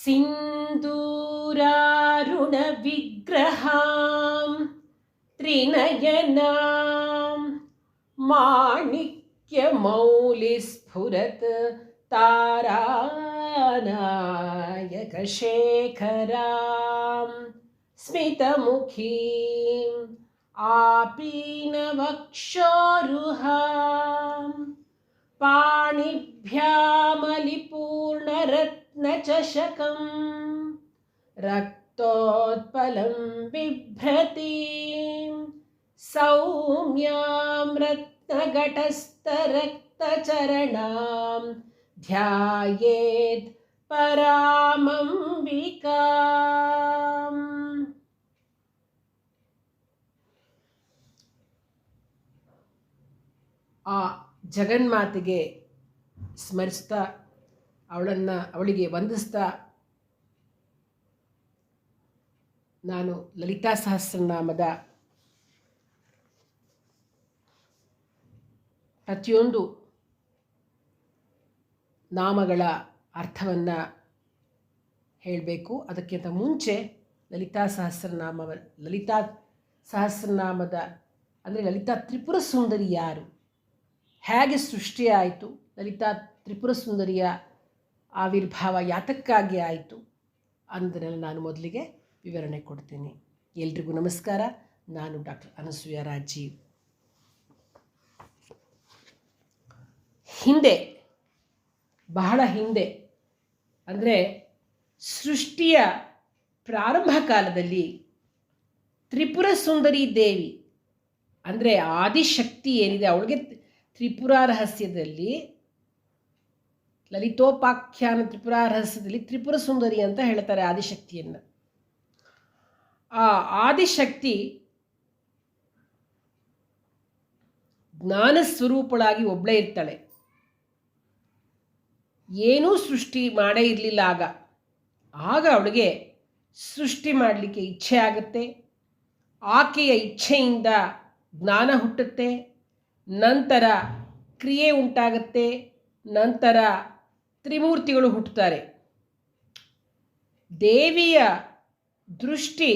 सिन्दूरारुणविग्रहां त्रिनयनां माणिक्यमौलिस्फुरत् तारानायकशेखरां स्मितमुखीम् आपीनवक्षोरुहां पाणिभ्यामलिपूर्णरत्नचषकं रक्तोत्पलं बिभ्रतीं सौम्यां रत्नघटस्थरक्तचरणां ध्यायेत् परामंबिकाम्. ಆ ಜಗನ್ಮಾತೆಗೆ ಸ್ಮರಿಸ್ತಾ ಅವಳಿಗೆ ವಂದಿಸ್ತಾ ನಾನು ಲಲಿತಾ ಸಹಸ್ರನಾಮದ ಪ್ರತಿಯೊಂದು ನಾಮಗಳ ಅರ್ಥವನ್ನು ಹೇಳಬೇಕು. ಅದಕ್ಕಿಂತ ಮುಂಚೆ ಲಲಿತಾ ಸಹಸ್ರನಾಮದ ಅಂದರೆ ಲಲಿತಾ ತ್ರಿಪುರ ಸುಂದರಿ ಯಾರು, ಹೇಗೆ ಸೃಷ್ಟಿಯಾಯಿತು, ಲಲಿತಾ ತ್ರಿಪುರ ಸುಂದರಿಯ ಆವಿರ್ಭಾವ ಯಾತಕ್ಕಾಗಿ ಆಯಿತು ಅನ್ನೋದನ್ನು ನಾನು ಮೊದಲಿಗೆ ವಿವರಣೆ ಕೊಡ್ತೀನಿ. ಎಲ್ರಿಗೂ ನಮಸ್ಕಾರ. ನಾನು ಡಾಕ್ಟರ್ ಅನಸೂಯ ರಾಜೀವ್. ಬಹಳ ಹಿಂದೆ ಅಂದರೆ ಸೃಷ್ಟಿಯ ಪ್ರಾರಂಭ ಕಾಲದಲ್ಲಿ ತ್ರಿಪುರ ಸುಂದರಿ ದೇವಿ ಅಂದರೆ ಆದಿಶಕ್ತಿ ಏನಿದೆ, ಅವಳಿಗೆ ತ್ರಿಪುರ ರಹಸ್ಯದಲ್ಲಿ, ಲಲಿತೋಪಾಖ್ಯಾನ ತ್ರಿಪುರ ರಹಸ್ಯದಲ್ಲಿ ತ್ರಿಪುರ ಸುಂದರಿ ಅಂತ ಹೇಳ್ತಾರೆ ಆದಿಶಕ್ತಿಯನ್ನು. ಆ ಆದಿಶಕ್ತಿ ಜ್ಞಾನ ಸ್ವರೂಪಳಾಗಿ ಒಬ್ಬಳೇ ಇರ್ತಾಳೆ. ಏನೂ ಸೃಷ್ಟಿ ಮಾಡೇ ಇರಲಿಲ್ಲ ಆಗ ಅವಳಿಗೆ ಸೃಷ್ಟಿ ಮಾಡಲಿಕ್ಕೆ ಇಚ್ಛೆ ಆಗುತ್ತೆ. ಆಕೆಯ ಇಚ್ಛೆಯಿಂದ ಜ್ಞಾನ ಹುಟ್ಟುತ್ತೆ, ನಂತರ ಕ್ರಿಯೆ ಉಂಟಾಗುತ್ತೆ, ನಂತರ ತ್ರಿಮೂರ್ತಿಗಳು ಹುಟ್ಟುತ್ತಾರೆ. ದೇವಿಯ ದೃಷ್ಟಿ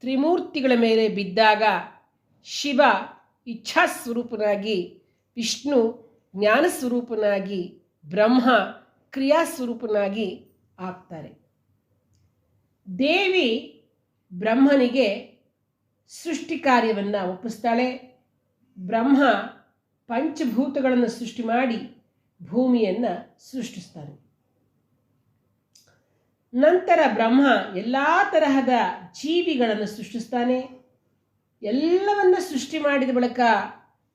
ತ್ರಿಮೂರ್ತಿಗಳ ಮೇಲೆ ಬಿದ್ದಾಗ ಶಿವ ಇಚ್ಛಾಸ್ವರೂಪನಾಗಿ, ವಿಷ್ಣು ಜ್ಞಾನಸ್ವರೂಪನಾಗಿ, ಬ್ರಹ್ಮ ಕ್ರಿಯಾಸ್ವರೂಪನಾಗಿ ಆಗ್ತಾರೆ. ದೇವಿ ಬ್ರಹ್ಮನಿಗೆ ಸೃಷ್ಟಿ ಕಾರ್ಯವನ್ನು ಒಪ್ಪಿಸ್ತಾಳೆ. ಬ್ರಹ್ಮ ಪಂಚಭೂತಗಳನ್ನು ಸೃಷ್ಟಿ ಮಾಡಿ ಭೂಮಿಯನ್ನು ಸೃಷ್ಟಿಸ್ತಾನೆ. ನಂತರ ಬ್ರಹ್ಮ ಎಲ್ಲ ತರಹದ ಜೀವಿಗಳನ್ನು ಸೃಷ್ಟಿಸ್ತಾನೆ. ಎಲ್ಲವನ್ನ ಸೃಷ್ಟಿ ಮಾಡಿದ ಬಳಿಕ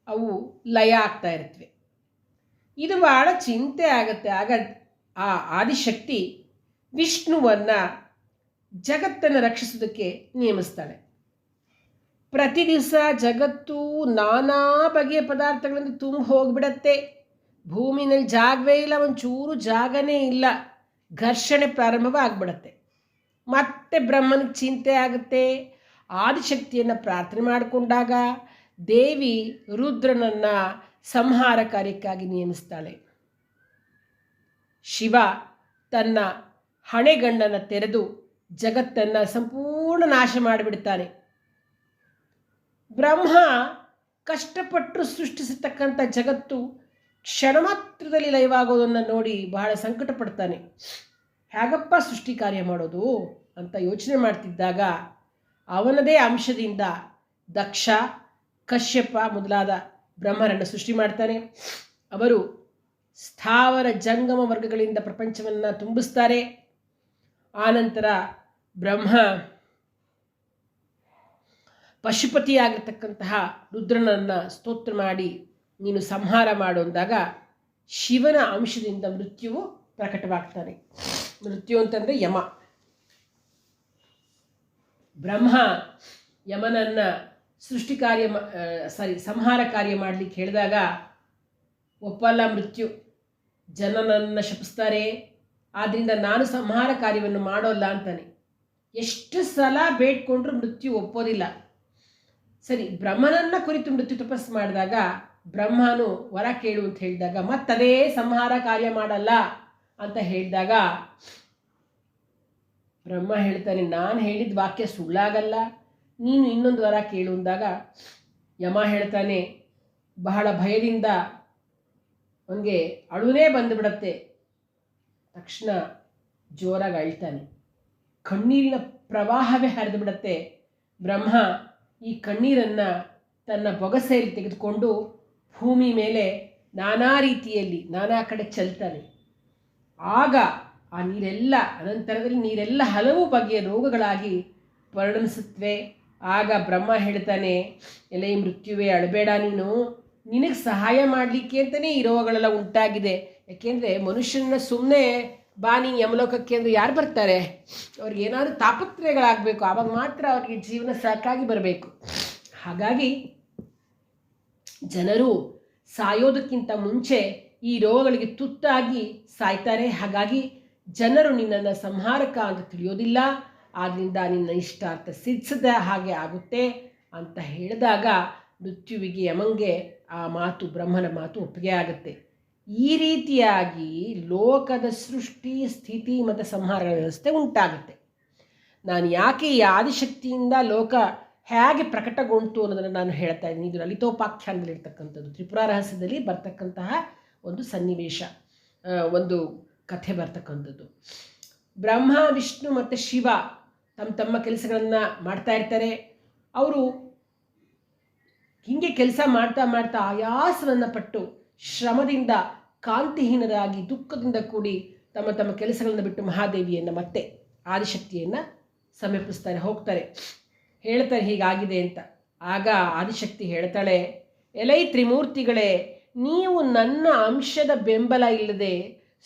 ಅವು ಲಯ ಆಗ್ತಾ ಇರ್ತವೆ. ಇದು ಬಹಳ ಚಿಂತೆ ಆಗುತ್ತೆ. ಆಗ ಆ ಆದಿಶಕ್ತಿ ವಿಷ್ಣುವನ್ನು ಜಗತ್ತನ್ನು ರಕ್ಷಿಸೋದಕ್ಕೆ ನಿಯಮಿಸ್ತಾಳೆ. ಪ್ರತಿ ದಿವಸ ಜಗತ್ತು ನಾನಾ ಬಗೆಯ ಪದಾರ್ಥಗಳಿಂದ ತುಂಬ ಹೋಗಿಬಿಡತ್ತೆ. ಭೂಮಿನಲ್ಲಿ ಜಾಗವೇ ಇಲ್ಲ, ಒಂಚೂರು ಜಾಗನೇ ಇಲ್ಲ. ಘರ್ಷಣೆ ಪ್ರಾರಂಭವಾಗ್ಬಿಡತ್ತೆ. ಮತ್ತೆ ಬ್ರಹ್ಮನಿಗೆ ಚಿಂತೆ ಆಗುತ್ತೆ. ಆದಿಶಕ್ತಿಯನ್ನು ಪ್ರಾರ್ಥನೆ ಮಾಡಿಕೊಂಡಾಗ ದೇವಿ ರುದ್ರನನ್ನು ಸಂಹಾರ ಕಾರ್ಯಕ್ಕಾಗಿ ನಿಯಮಿಸ್ತಾಳೆ. ಶಿವ ತನ್ನ ಹಣೆಗಣ್ಣನ್ನು ತೆರೆದು ಜಗತ್ತನ್ನು ಸಂಪೂರ್ಣ ನಾಶ ಮಾಡಿಬಿಡ್ತಾನೆ. ಬ್ರಹ್ಮ ಕಷ್ಟಪಟ್ಟು ಸೃಷ್ಟಿಸತಕ್ಕಂಥ ಜಗತ್ತು ಕ್ಷಣ ಮಾತ್ರದಲ್ಲಿ ಲಯವಾಗೋದನ್ನು ನೋಡಿ ಬಹಳ ಸಂಕಟ ಪಡ್ತಾನೆ. ಹೇಗಪ್ಪ ಸೃಷ್ಟಿ ಕಾರ್ಯ ಮಾಡೋದು ಅಂತ ಯೋಚನೆ ಮಾಡ್ತಿದ್ದಾಗ ಅವನದೇ ಅಂಶದಿಂದ ದಕ್ಷ, ಕಶ್ಯಪ ಮೊದಲಾದ ಬ್ರಹ್ಮರನ್ನು ಸೃಷ್ಟಿ ಮಾಡ್ತಾನೆ. ಅವರು ಸ್ಥಾವರ ಜಂಗಮ ವರ್ಗಗಳಿಂದ ಪ್ರಪಂಚವನ್ನು ತುಂಬಿಸ್ತಾರೆ. ಆನಂತರ ಬ್ರಹ್ಮ ಪಶುಪತಿಯಾಗಿರ್ತಕ್ಕಂತಹ ರುದ್ರನನ್ನು ಸ್ತೋತ್ರ ಮಾಡಿ ನೀನು ಸಂಹಾರ ಮಾಡು ಅಂದಾಗ ಶಿವನ ಅಂಶದಿಂದ ಮೃತ್ಯುವು ಪ್ರಕಟವಾಗ್ತಾನೆ. ಮೃತ್ಯು ಅಂತಂದರೆ ಯಮ. ಬ್ರಹ್ಮ ಯಮನನ್ನು ಸಂಹಾರ ಕಾರ್ಯ ಮಾಡಲಿಕ್ಕೆ ಹೇಳಿದಾಗ ಒಪ್ಪಲ್ಲ ಮೃತ್ಯು. ಜನನನ್ನು ಶಪಿಸ್ತಾರೆ. ಆದ್ದರಿಂದ ನಾನು ಸಂಹಾರ ಕಾರ್ಯವನ್ನು ಮಾಡೋಲ್ಲ ಅಂತಾನೆ. ಎಷ್ಟು ಸಲ ಬೇಡ್ಕೊಂಡ್ರೂ ಮೃತ್ಯು ಒಪ್ಪೋದಿಲ್ಲ. ಸರಿ, ಬ್ರಹ್ಮನನ್ನು ಕುರಿತು ಮೃತ್ಯು ತಪಸ್ಸು ಮಾಡಿದಾಗ ಬ್ರಹ್ಮನು ವರ ಕೇಳು ಅಂತ ಹೇಳಿದಾಗ ಮತ್ತದೇ ಸಂಹಾರ ಕಾರ್ಯ ಮಾಡಲ್ಲ ಅಂತ ಹೇಳಿದಾಗ ಬ್ರಹ್ಮ ಹೇಳ್ತಾನೆ, ನಾನು ಹೇಳಿದ ವಾಕ್ಯ ಸುಳ್ಳಾಗಲ್ಲ, ನೀನು ಇನ್ನೊಂದು ವರ ಕೇಳು ಅಂದಾಗ ಯಮ ಹೇಳ್ತಾನೆ, ಬಹಳ ಭಯದಿಂದ ಅವನಿಗೆ ಅಳುನೇ ಬಂದುಬಿಡತ್ತೆ. ತಕ್ಷಣ ಜೋರಾಗಿ ಅಳ್ತಾನೆ, ಕಣ್ಣೀರಿನ ಪ್ರವಾಹವೇ ಹರಿದು ಬಿಡತ್ತೆ. ಬ್ರಹ್ಮ ಈ ಕಣ್ಣೀರನ್ನು ತನ್ನ ಬೊಗಸೆಯಲ್ಲಿ ತೆಗೆದುಕೊಂಡು ಭೂಮಿ ಮೇಲೆ ನಾನಾ ರೀತಿಯಲ್ಲಿ ನಾನಾ ಕಡೆ ಚೆಲ್ತಾನೆ. ಆಗ ಆ ನೀರೆಲ್ಲ ಅನಂತರದಲ್ಲಿ ನೀರೆಲ್ಲ ಹಲವು ಬಗೆಯ ರೋಗಗಳಾಗಿ ಪರಿಣಮಿಸುತ್ತವೆ. ಆಗ ಬ್ರಹ್ಮ ಹೇಳ್ತಾನೆ, ಎಲೆ ಮೃತ್ಯುವೆ ಅಳಬೇಡ, ನಿನಗೆ ಸಹಾಯ ಮಾಡಲಿಕ್ಕೆ ಅಂತಲೇ ಈ ರೋಗಗಳೆಲ್ಲ ಉಂಟಾಗಿದೆ. ಯಾಕೆಂದರೆ ಮನುಷ್ಯನ ಸುಮ್ಮನೆ ಬಾ ನೀನು ಯಮಲೋಕಕ್ಕೆ ಅಂದರೆ ಯಾರು ಬರ್ತಾರೆ? ಅವ್ರಿಗೆ ಏನಾದರೂ ತಾಪತ್ರಯಗಳಾಗಬೇಕು, ಆವಾಗ ಮಾತ್ರ ಅವ್ರಿಗೆ ಜೀವನ ಸಾಕಾಗಿ ಬರಬೇಕು. ಹಾಗಾಗಿ ಜನರು ಸಾಯೋದಕ್ಕಿಂತ ಮುಂಚೆ ಈ ರೋಗಗಳಿಗೆ ತುತ್ತಾಗಿ ಸಾಯ್ತಾರೆ. ಹಾಗಾಗಿ ಜನರು ನಿನ್ನನ್ನು ಸಂಹಾರಕ ಅಂತ ತಿಳಿಯೋದಿಲ್ಲ, ಆದ್ದರಿಂದ ನಿನ್ನ ಇಷ್ಟಾರ್ಥ ಸಿದ್ಧಿಸದ ಹಾಗೆ ಆಗುತ್ತೆ ಅಂತ ಹೇಳಿದಾಗ ಮೃತ್ಯುವಿಗೆ ಯಮಂಗೆ ಆ ಮಾತು, ಬ್ರಹ್ಮನ ಮಾತು ಒಪ್ಪಿಗೆ ಆಗುತ್ತೆ. ಈ ರೀತಿಯಾಗಿ ಲೋಕದ ಸೃಷ್ಟಿ, ಸ್ಥಿತಿ ಮತ್ತು ಸಂಹಾರಗಳ ವ್ಯವಸ್ಥೆ ಉಂಟಾಗುತ್ತೆ. ನಾನು ಯಾಕೆ ಈ ಆದಿಶಕ್ತಿಯಿಂದ ಲೋಕ ಹೇಗೆ ಪ್ರಕಟಗೊಂಡು ಅನ್ನೋದನ್ನು ನಾನು ಹೇಳ್ತಾ ಇದ್ದೀನಿ. ಇದು ಲಲಿತೋಪಾಖ್ಯಾನದಲ್ಲಿರ್ತಕ್ಕಂಥದ್ದು, ತ್ರಿಪುರ ರಹಸ್ಯದಲ್ಲಿ ಬರ್ತಕ್ಕಂತಹ ಒಂದು ಸನ್ನಿವೇಶ, ಒಂದು ಕಥೆ ಬರ್ತಕ್ಕಂಥದ್ದು. ಬ್ರಹ್ಮ, ವಿಷ್ಣು ಮತ್ತು ಶಿವ ತಮ್ಮ ಕೆಲಸಗಳನ್ನು ಮಾಡ್ತಾ ಇರ್ತಾರೆ. ಅವರು ಹೀಗೆ ಕೆಲಸ ಮಾಡ್ತಾ ಮಾಡ್ತಾ ಆಯಾಸವನ್ನು ಪಟ್ಟು ಶ್ರಮದಿಂದ ಕಾಂತಿಹೀನರಾಗಿ ದುಃಖದಿಂದ ಕೂಡಿ ತಮ್ಮ ಕೆಲಸಗಳನ್ನು ಬಿಟ್ಟು ಮಹಾದೇವಿಯನ್ನು ಮತ್ತೆ ಆದಿಶಕ್ತಿಯನ್ನು ಸಮೀಪಿಸ್ತಾರೆ, ಹೋಗ್ತಾರೆ, ಹೇಳ್ತಾರೆ ಹೀಗಾಗಿದೆ ಅಂತ. ಆಗ ಆದಿಶಕ್ತಿ ಹೇಳ್ತಾಳೆ, ಎಲೈ ತ್ರಿಮೂರ್ತಿಗಳೇ, ನೀವು ನನ್ನ ಅಂಶದ ಬೆಂಬಲ ಇಲ್ಲದೆ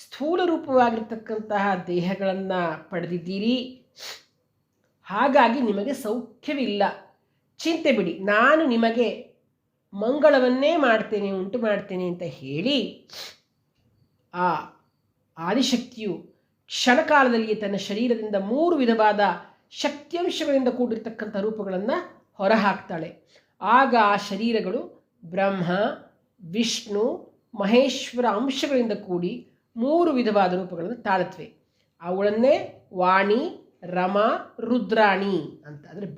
ಸ್ಥೂಲ ರೂಪವಾಗಿರ್ತಕ್ಕಂತಹ ದೇಹಗಳನ್ನು ಪಡೆದಿದ್ದೀರಿ. ಹಾಗಾಗಿ ನಿಮಗೆ ಸೌಖ್ಯವಿಲ್ಲ. ಚಿಂತೆ ಬಿಡಿ, ನಾನು ನಿಮಗೆ ಮಂಗಳವನ್ನೇ ಮಾಡ್ತೇನೆ, ಉಂಟು ಮಾಡ್ತೇನೆ ಅಂತ ಹೇಳಿ ಆ ಆದಿಶಕ್ತಿಯು ಕ್ಷಣಕಾಲದಲ್ಲಿಯೇ ತನ್ನ ಶರೀರದಿಂದ 3 ವಿಧವಾದ ಶಕ್ತಿಯಂಶಗಳಿಂದ ಕೂಡಿರ್ತಕ್ಕಂಥ ರೂಪಗಳನ್ನು ಹೊರಹಾಕ್ತಾಳೆ. ಆಗ ಆ ಶರೀರಗಳು ಬ್ರಹ್ಮ, ವಿಷ್ಣು, ಮಹೇಶ್ವರ ಅಂಶಗಳಿಂದ ಕೂಡಿ 3 ವಿಧವಾದ ರೂಪಗಳನ್ನು ತಾಳುತ್ತವೆ. ಅವುಗಳನ್ನೇ ವಾಣಿ, ರಮ, ರುದ್ರಾಣಿ ಅಂತ. ಅಂದರೆ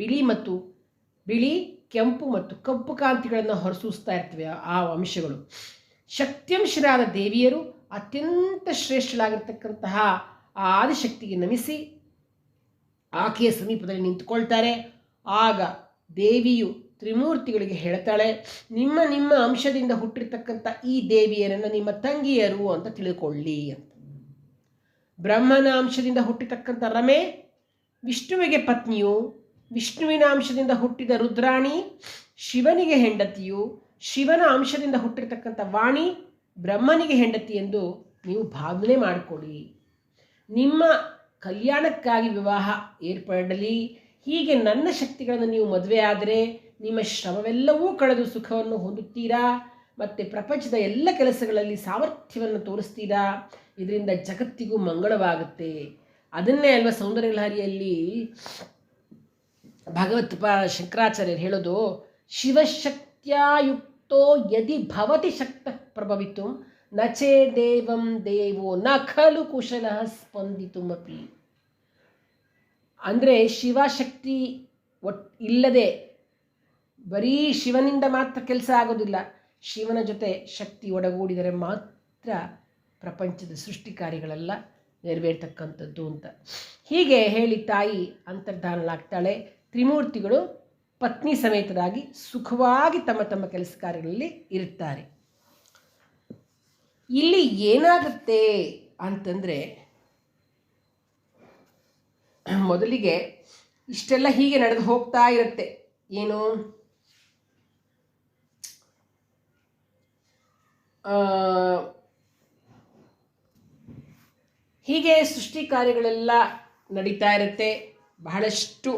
ಬಿಳಿ, ಕೆಂಪು ಮತ್ತು ಕಪ್ಪು ಕಾಂತಿಗಳನ್ನು ಹೊರಸೂಸ್ತಾ ಇರ್ತವೆ ಆ ಅಂಶಗಳು. ಶಕ್ತಿಯಂಶರಾದ ದೇವಿಯರು ಅತ್ಯಂತ ಶ್ರೇಷ್ಠಳಾಗಿರ್ತಕ್ಕಂತಹ ಆ ಆದಿಶಕ್ತಿಗೆ ನಮಿಸಿ ಆಕೆಯ ಸಮೀಪದಲ್ಲಿ ನಿಂತುಕೊಳ್ತಾರೆ. ಆಗ ದೇವಿಯು ತ್ರಿಮೂರ್ತಿಗಳಿಗೆ ಹೇಳ್ತಾಳೆ, ನಿಮ್ಮ ಅಂಶದಿಂದ ಹುಟ್ಟಿರ್ತಕ್ಕಂಥ ಈ ದೇವಿಯರನ್ನು ನಿಮ್ಮ ತಂಗಿಯರು ಅಂತ ತಿಳ್ಕೊಳ್ಳಿ ಅಂತ. ಬ್ರಹ್ಮನ ಅಂಶದಿಂದ ಹುಟ್ಟಿರ್ತಕ್ಕಂಥ ರಮೆ ವಿಷ್ಣುವಿಗೆ ಪತ್ನಿಯು, ವಿಷ್ಣುವಿನ ಅಂಶದಿಂದ ಹುಟ್ಟಿದ ರುದ್ರಾಣಿ ಶಿವನಿಗೆ ಹೆಂಡತಿಯು, ಶಿವನ ಅಂಶದಿಂದ ಹುಟ್ಟಿರ್ತಕ್ಕಂಥ ವಾಣಿ ಬ್ರಹ್ಮನಿಗೆ ಹೆಂಡತಿ ಎಂದು ನೀವು ಭಾವನೆ ಮಾಡಿಕೊಳ್ಳಿ. ನಿಮ್ಮ ಕಲ್ಯಾಣಕ್ಕಾಗಿ ವಿವಾಹ ಏರ್ಪಡಲಿ. ಹೀಗೆ ನನ್ನ ಶಕ್ತಿಗಳನ್ನು ನೀವು ಮದುವೆ ಆದರೆ ನಿಮ್ಮ ಶ್ರಮವೆಲ್ಲವೂ ಕಳೆದು ಸುಖವನ್ನು ಹೊಂದುತ್ತೀರಾ, ಮತ್ತು ಪ್ರಪಂಚದ ಎಲ್ಲ ಕೆಲಸಗಳಲ್ಲಿ ಸಾಮರ್ಥ್ಯವನ್ನು ತೋರಿಸ್ತೀರಾ. ಇದರಿಂದ ಜಗತ್ತಿಗೂ ಮಂಗಳವಾಗುತ್ತೆ. ಅದನ್ನೇ ಅಲ್ವಾ ಸೌಂದರ್ಯ ಲಹರಿಯಲ್ಲಿ ಭಗವತ್ಪ ಶಂಕರಾಚಾರ್ಯರು ಹೇಳೋದು, ಶಿವಶಕ್ತ್ಯಾಯುಕ್ತೋ ಯದಿ ಭವತಿ ಶಕ್ತ ಪ್ರಭವಿತು ನಚೇ ದೇವಂ ದೇವೋ ನ ಖಲು ಕುಶಲ ಸ್ಪಂದಿತುಮಪಿ. ಅಂದರೆ ಶಿವಶಕ್ತಿ ಇಲ್ಲದೆ ಬರೀ ಶಿವನಿಂದ ಮಾತ್ರ ಕೆಲಸ ಆಗೋದಿಲ್ಲ, ಶಿವನ ಜೊತೆ ಶಕ್ತಿ ಒಡಗೂಡಿದರೆ ಮಾತ್ರ ಪ್ರಪಂಚದ ಸೃಷ್ಟಿ ಕಾರ್ಯಗಳೆಲ್ಲ ನೆರವೇರ್ತಕ್ಕಂಥದ್ದು ಅಂತ. ಹೀಗೆ ಹೇಳಿ ತಾಯಿ ಅಂತರ್ಧಾನಳಾಗ್ತಾಳೆ. ತ್ರಿಮೂರ್ತಿಗಳು ಪತ್ನಿ ಸಮೇತರಾಗಿ ಸುಖವಾಗಿ ತಮ್ಮ ಕೆಲಸ ಕಾರ್ಯಗಳಲ್ಲಿ ಇರುತ್ತಾರೆ. ಇಲ್ಲಿ ಏನಾಗುತ್ತೆ ಅಂತಂದರೆ, ಮೊದಲಿಗೆ ಇಷ್ಟೆಲ್ಲ ಹೀಗೆ ನಡೆದು ಹೋಗ್ತಾ ಇರುತ್ತೆ. ಏನು, ಹೀಗೆ ಸೃಷ್ಟಿ ಕಾರ್ಯಗಳೆಲ್ಲ ನಡೀತಾ ಇರುತ್ತೆ. ಬಹಳಷ್ಟು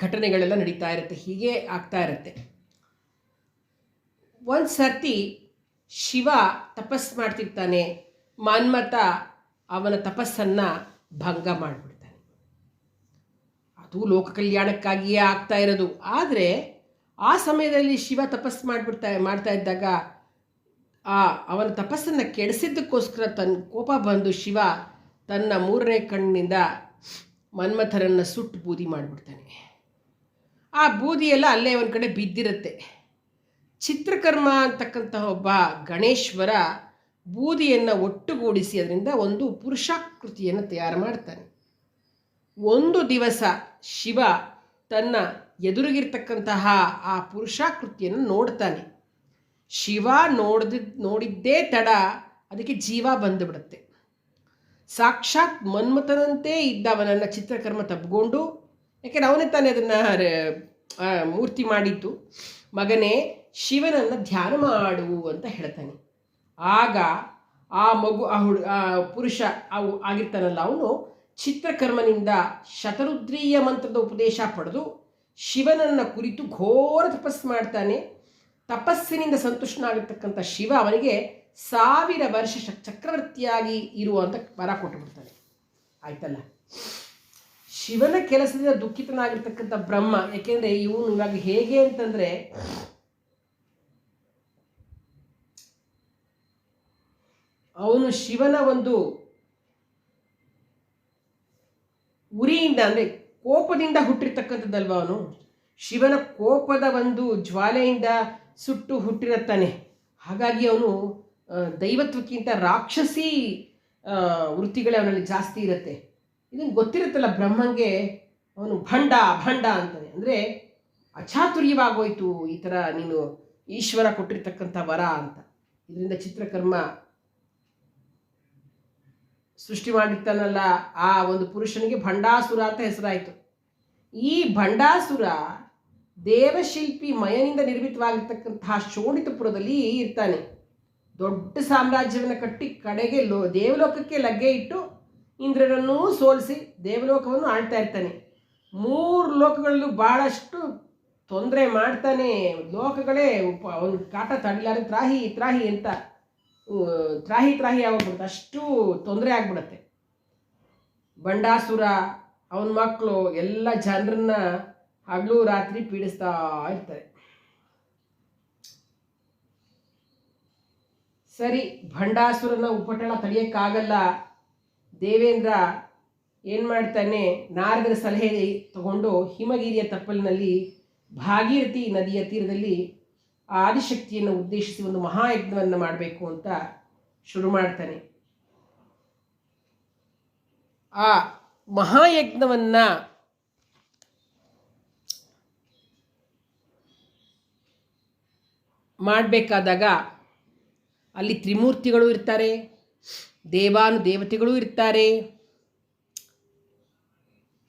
ಘಟನೆಗಳೆಲ್ಲ ನಡೀತಾ ಇರುತ್ತೆ, ಹೀಗೆ ಆಗ್ತಾ ಇರುತ್ತೆ. ಒಂದು ಸರ್ತಿ ಶಿವ ತಪಸ್ ಮಾಡ್ತಿರ್ತಾನೆ. ಮನ್ಮಥ ಅವನ ತಪಸ್ಸನ್ನು ಭಂಗ ಮಾಡಿಬಿಡ್ತಾನೆ. ಅದು ಲೋಕ ಕಲ್ಯಾಣಕ್ಕಾಗಿಯೇ ಆಗ್ತಾ ಇರೋದು. ಆದರೆ ಆ ಸಮಯದಲ್ಲಿ ಶಿವ ತಪಸ್ ಮಾಡ್ತಾ ಇದ್ದಾಗ ಅವನ ತಪಸ್ಸನ್ನು ಕೆಡಿಸಿದ್ದಕ್ಕೋಸ್ಕರ ತನ್ನ ಕೋಪ ಬಂದು ಶಿವ ತನ್ನ 3ನೇ ಕಣ್ಣಿನಿಂದ ಮನ್ಮಥರನ್ನು ಸುಟ್ಟು ಬೂದಿ ಮಾಡಿಬಿಡ್ತಾನೆ. ಆ ಬೂದಿಯೆಲ್ಲ ಅಲ್ಲೇ ಒಂದು ಕಡೆ ಬಿದ್ದಿರುತ್ತೆ. ಚಿತ್ರಕರ್ಮ ಅಂತಕ್ಕಂತಹ ಒಬ್ಬ ಗಣೇಶ್ವರ ಬೂದಿಯನ್ನು ಒಟ್ಟುಗೂಡಿಸಿ ಅದರಿಂದ ಒಂದು ಪುರುಷಾಕೃತಿಯನ್ನು ತಯಾರು ಮಾಡ್ತಾನೆ. ಒಂದು ದಿವಸ ಶಿವ ತನ್ನ ಎದುರಿಗಿರ್ತಕ್ಕಂತಹ ಆ ಪುರುಷಾಕೃತಿಯನ್ನು ನೋಡ್ತಾನೆ. ಶಿವ ನೋಡಿದ್ದೇ ತಡ ಅದಕ್ಕೆ ಜೀವ ಬಂದುಬಿಡುತ್ತೆ. ಸಾಕ್ಷಾತ್ ಮನ್ಮಥನಂತೆ ಇದ್ದವನನ್ನು ಚಿತ್ರಕರ್ಮ ತಬ್ಕೊಂಡು, ಯಾಕೆಂದರೆ ಅವನೇ ತಾನೇ ಅದನ್ನು ಮೂರ್ತಿ ಮಾಡಿದ್ದು, ಮಗನೇ ಶಿವನನ್ನು ಧ್ಯಾನ ಮಾಡು ಅಂತ ಹೇಳ್ತಾನೆ. ಆಗ ಆ ಮಗು ಆ ಪುರುಷ ಆಗಿರ್ತಾನಲ್ಲ ಅವನು ಚಿತ್ರಕರ್ಮನಿಂದ ಶತರುದ್ರೀಯ ಮಂತ್ರದ ಉಪದೇಶ ಪಡೆದು ಶಿವನನ್ನು ಕುರಿತು ಘೋರ ತಪಸ್ಸು ಮಾಡ್ತಾನೆ. ತಪಸ್ಸಿನಿಂದ ಸಂತುಷ್ಟನಾಗಿರ್ತಕ್ಕಂಥ ಶಿವ ಅವನಿಗೆ 1000 ವರ್ಷ ಚಕ್ರವರ್ತಿಯಾಗಿ ಇರುವಂಥ ವರ ಕೊಟ್ಟುಬಿಡ್ತಾನೆ. ಆಯ್ತಲ್ಲ, ಶಿವನ ಕೆಲಸದಿಂದ ದುಃಖಿತನಾಗಿರ್ತಕ್ಕಂಥ ಬ್ರಹ್ಮ, ಯಾಕೆಂದರೆ ಇವನು ಇವಾಗ ಹೇಗೆ ಅಂತಂದರೆ ಅವನು ಶಿವನ ಒಂದು ಉರಿಯಿಂದ ಅಂದರೆ ಕೋಪದಿಂದ ಹುಟ್ಟಿರ್ತಕ್ಕಂಥದ್ದಲ್ವ, ಅವನು ಶಿವನ ಕೋಪದ ಒಂದು ಜ್ವಾಲೆಯಿಂದ ಸುಟ್ಟು ಹುಟ್ಟಿರುತ್ತಾನೆ. ಹಾಗಾಗಿ ಅವನು ದೈವತ್ವಕ್ಕಿಂತ ರಾಕ್ಷಸಿ ವೃತ್ತಿಗಳೇ ಅವನಲ್ಲಿ ಜಾಸ್ತಿ ಇರುತ್ತೆ. ಇದನ್ನು ಗೊತ್ತಿರುತ್ತಲ್ಲ ಬ್ರಹ್ಮಂಗೆ, ಅವನು ಭಂಡ ಅಂತಾನೆ. ಅಂದರೆ ಅಚಾತುರ್ಯವಾಗೋಯ್ತು ಈ ಥರ ನೀನು ಈಶ್ವರ ಕೊಟ್ಟಿರ್ತಕ್ಕಂಥ ವರ ಅಂತ. ಇದರಿಂದ ಚಿತ್ರಕರ್ಮ ಸೃಷ್ಟಿ ಮಾಡಿರ್ತಾನಲ್ಲ ಆ ಒಂದು ಪುರುಷನಿಗೆ ಭಂಡಾಸುರ ಅಂತ ಹೆಸರಾಯಿತು. ಈ ಭಂಡಾಸುರ ದೇವಶಿಲ್ಪಿ ಮಯನಿಂದ ನಿರ್ಮಿತವಾಗಿರ್ತಕ್ಕಂತಹ ಶೋಣಿತಪುರದಲ್ಲಿ ಇರ್ತಾನೆ. ದೊಡ್ಡ ಸಾಮ್ರಾಜ್ಯವನ್ನು ಕಟ್ಟಿ ಕಡೆಗೆ ದೇವಲೋಕಕ್ಕೆ ಲಗ್ಗೆ ಇಟ್ಟು ಇಂದ್ರನನ್ನೂ ಸೋಲಿಸಿ ದೇವಲೋಕವನ್ನು ಆಳ್ತಾ ಇರ್ತಾನೆ. 3 ಲೋಕಗಳಲ್ಲೂ ಭಾಳಷ್ಟು ತೊಂದರೆ ಮಾಡ್ತಾನೆ. ಲೋಕಗಳೇ ಅವನ ಕಾಟ ತಡಿಲಾರೆ ತ್ರಾಹಿ ಅಂತ ತ್ರಾಹಿ ಆಗೋಗ್ಬಿಡುತ್ತೆ, ಅಷ್ಟು ತೊಂದರೆ ಆಗ್ಬಿಡುತ್ತೆ. ಬಂಡಾಸುರ ಅವನ ಮಕ್ಕಳು ಎಲ್ಲ ಜನರನ್ನ ಹಗಲು ರಾತ್ರಿ ಪೀಡಿಸ್ತಾ ಇರ್ತಾರೆ. ಸರಿ, ಭಂಡಾಸುರನ ಉಪಟಳ ತಡೆಯೋಕ್ಕಾಗಲ್ಲ. ದೇವೇಂದ್ರ ಏನು ಮಾಡ್ತಾನೆ, ನಾರದರ ಸಲಹೆ ತಗೊಂಡು ಹಿಮಗಿರಿಯ ತಪ್ಪಲಿನಲ್ಲಿ ಭಾಗೀರಥಿ ನದಿಯ ತೀರದಲ್ಲಿ ಆದಿಶಕ್ತಿಯನ್ನು ಉದ್ದೇಶಿಸಿ ಒಂದು ಮಹಾಯಜ್ಞವನ್ನು ಮಾಡಬೇಕು ಅಂತ ಶುರು ಮಾಡ್ತಾನೆ. ಆ ಮಹಾಯಜ್ಞವನ್ನು ಮಾಡಬೇಕಾದಾಗ ಅಲ್ಲಿ ತ್ರಿಮೂರ್ತಿಗಳು ಇರ್ತಾರೆ, ದೇವತೆಗಳು ಇರ್ತಾರೆ.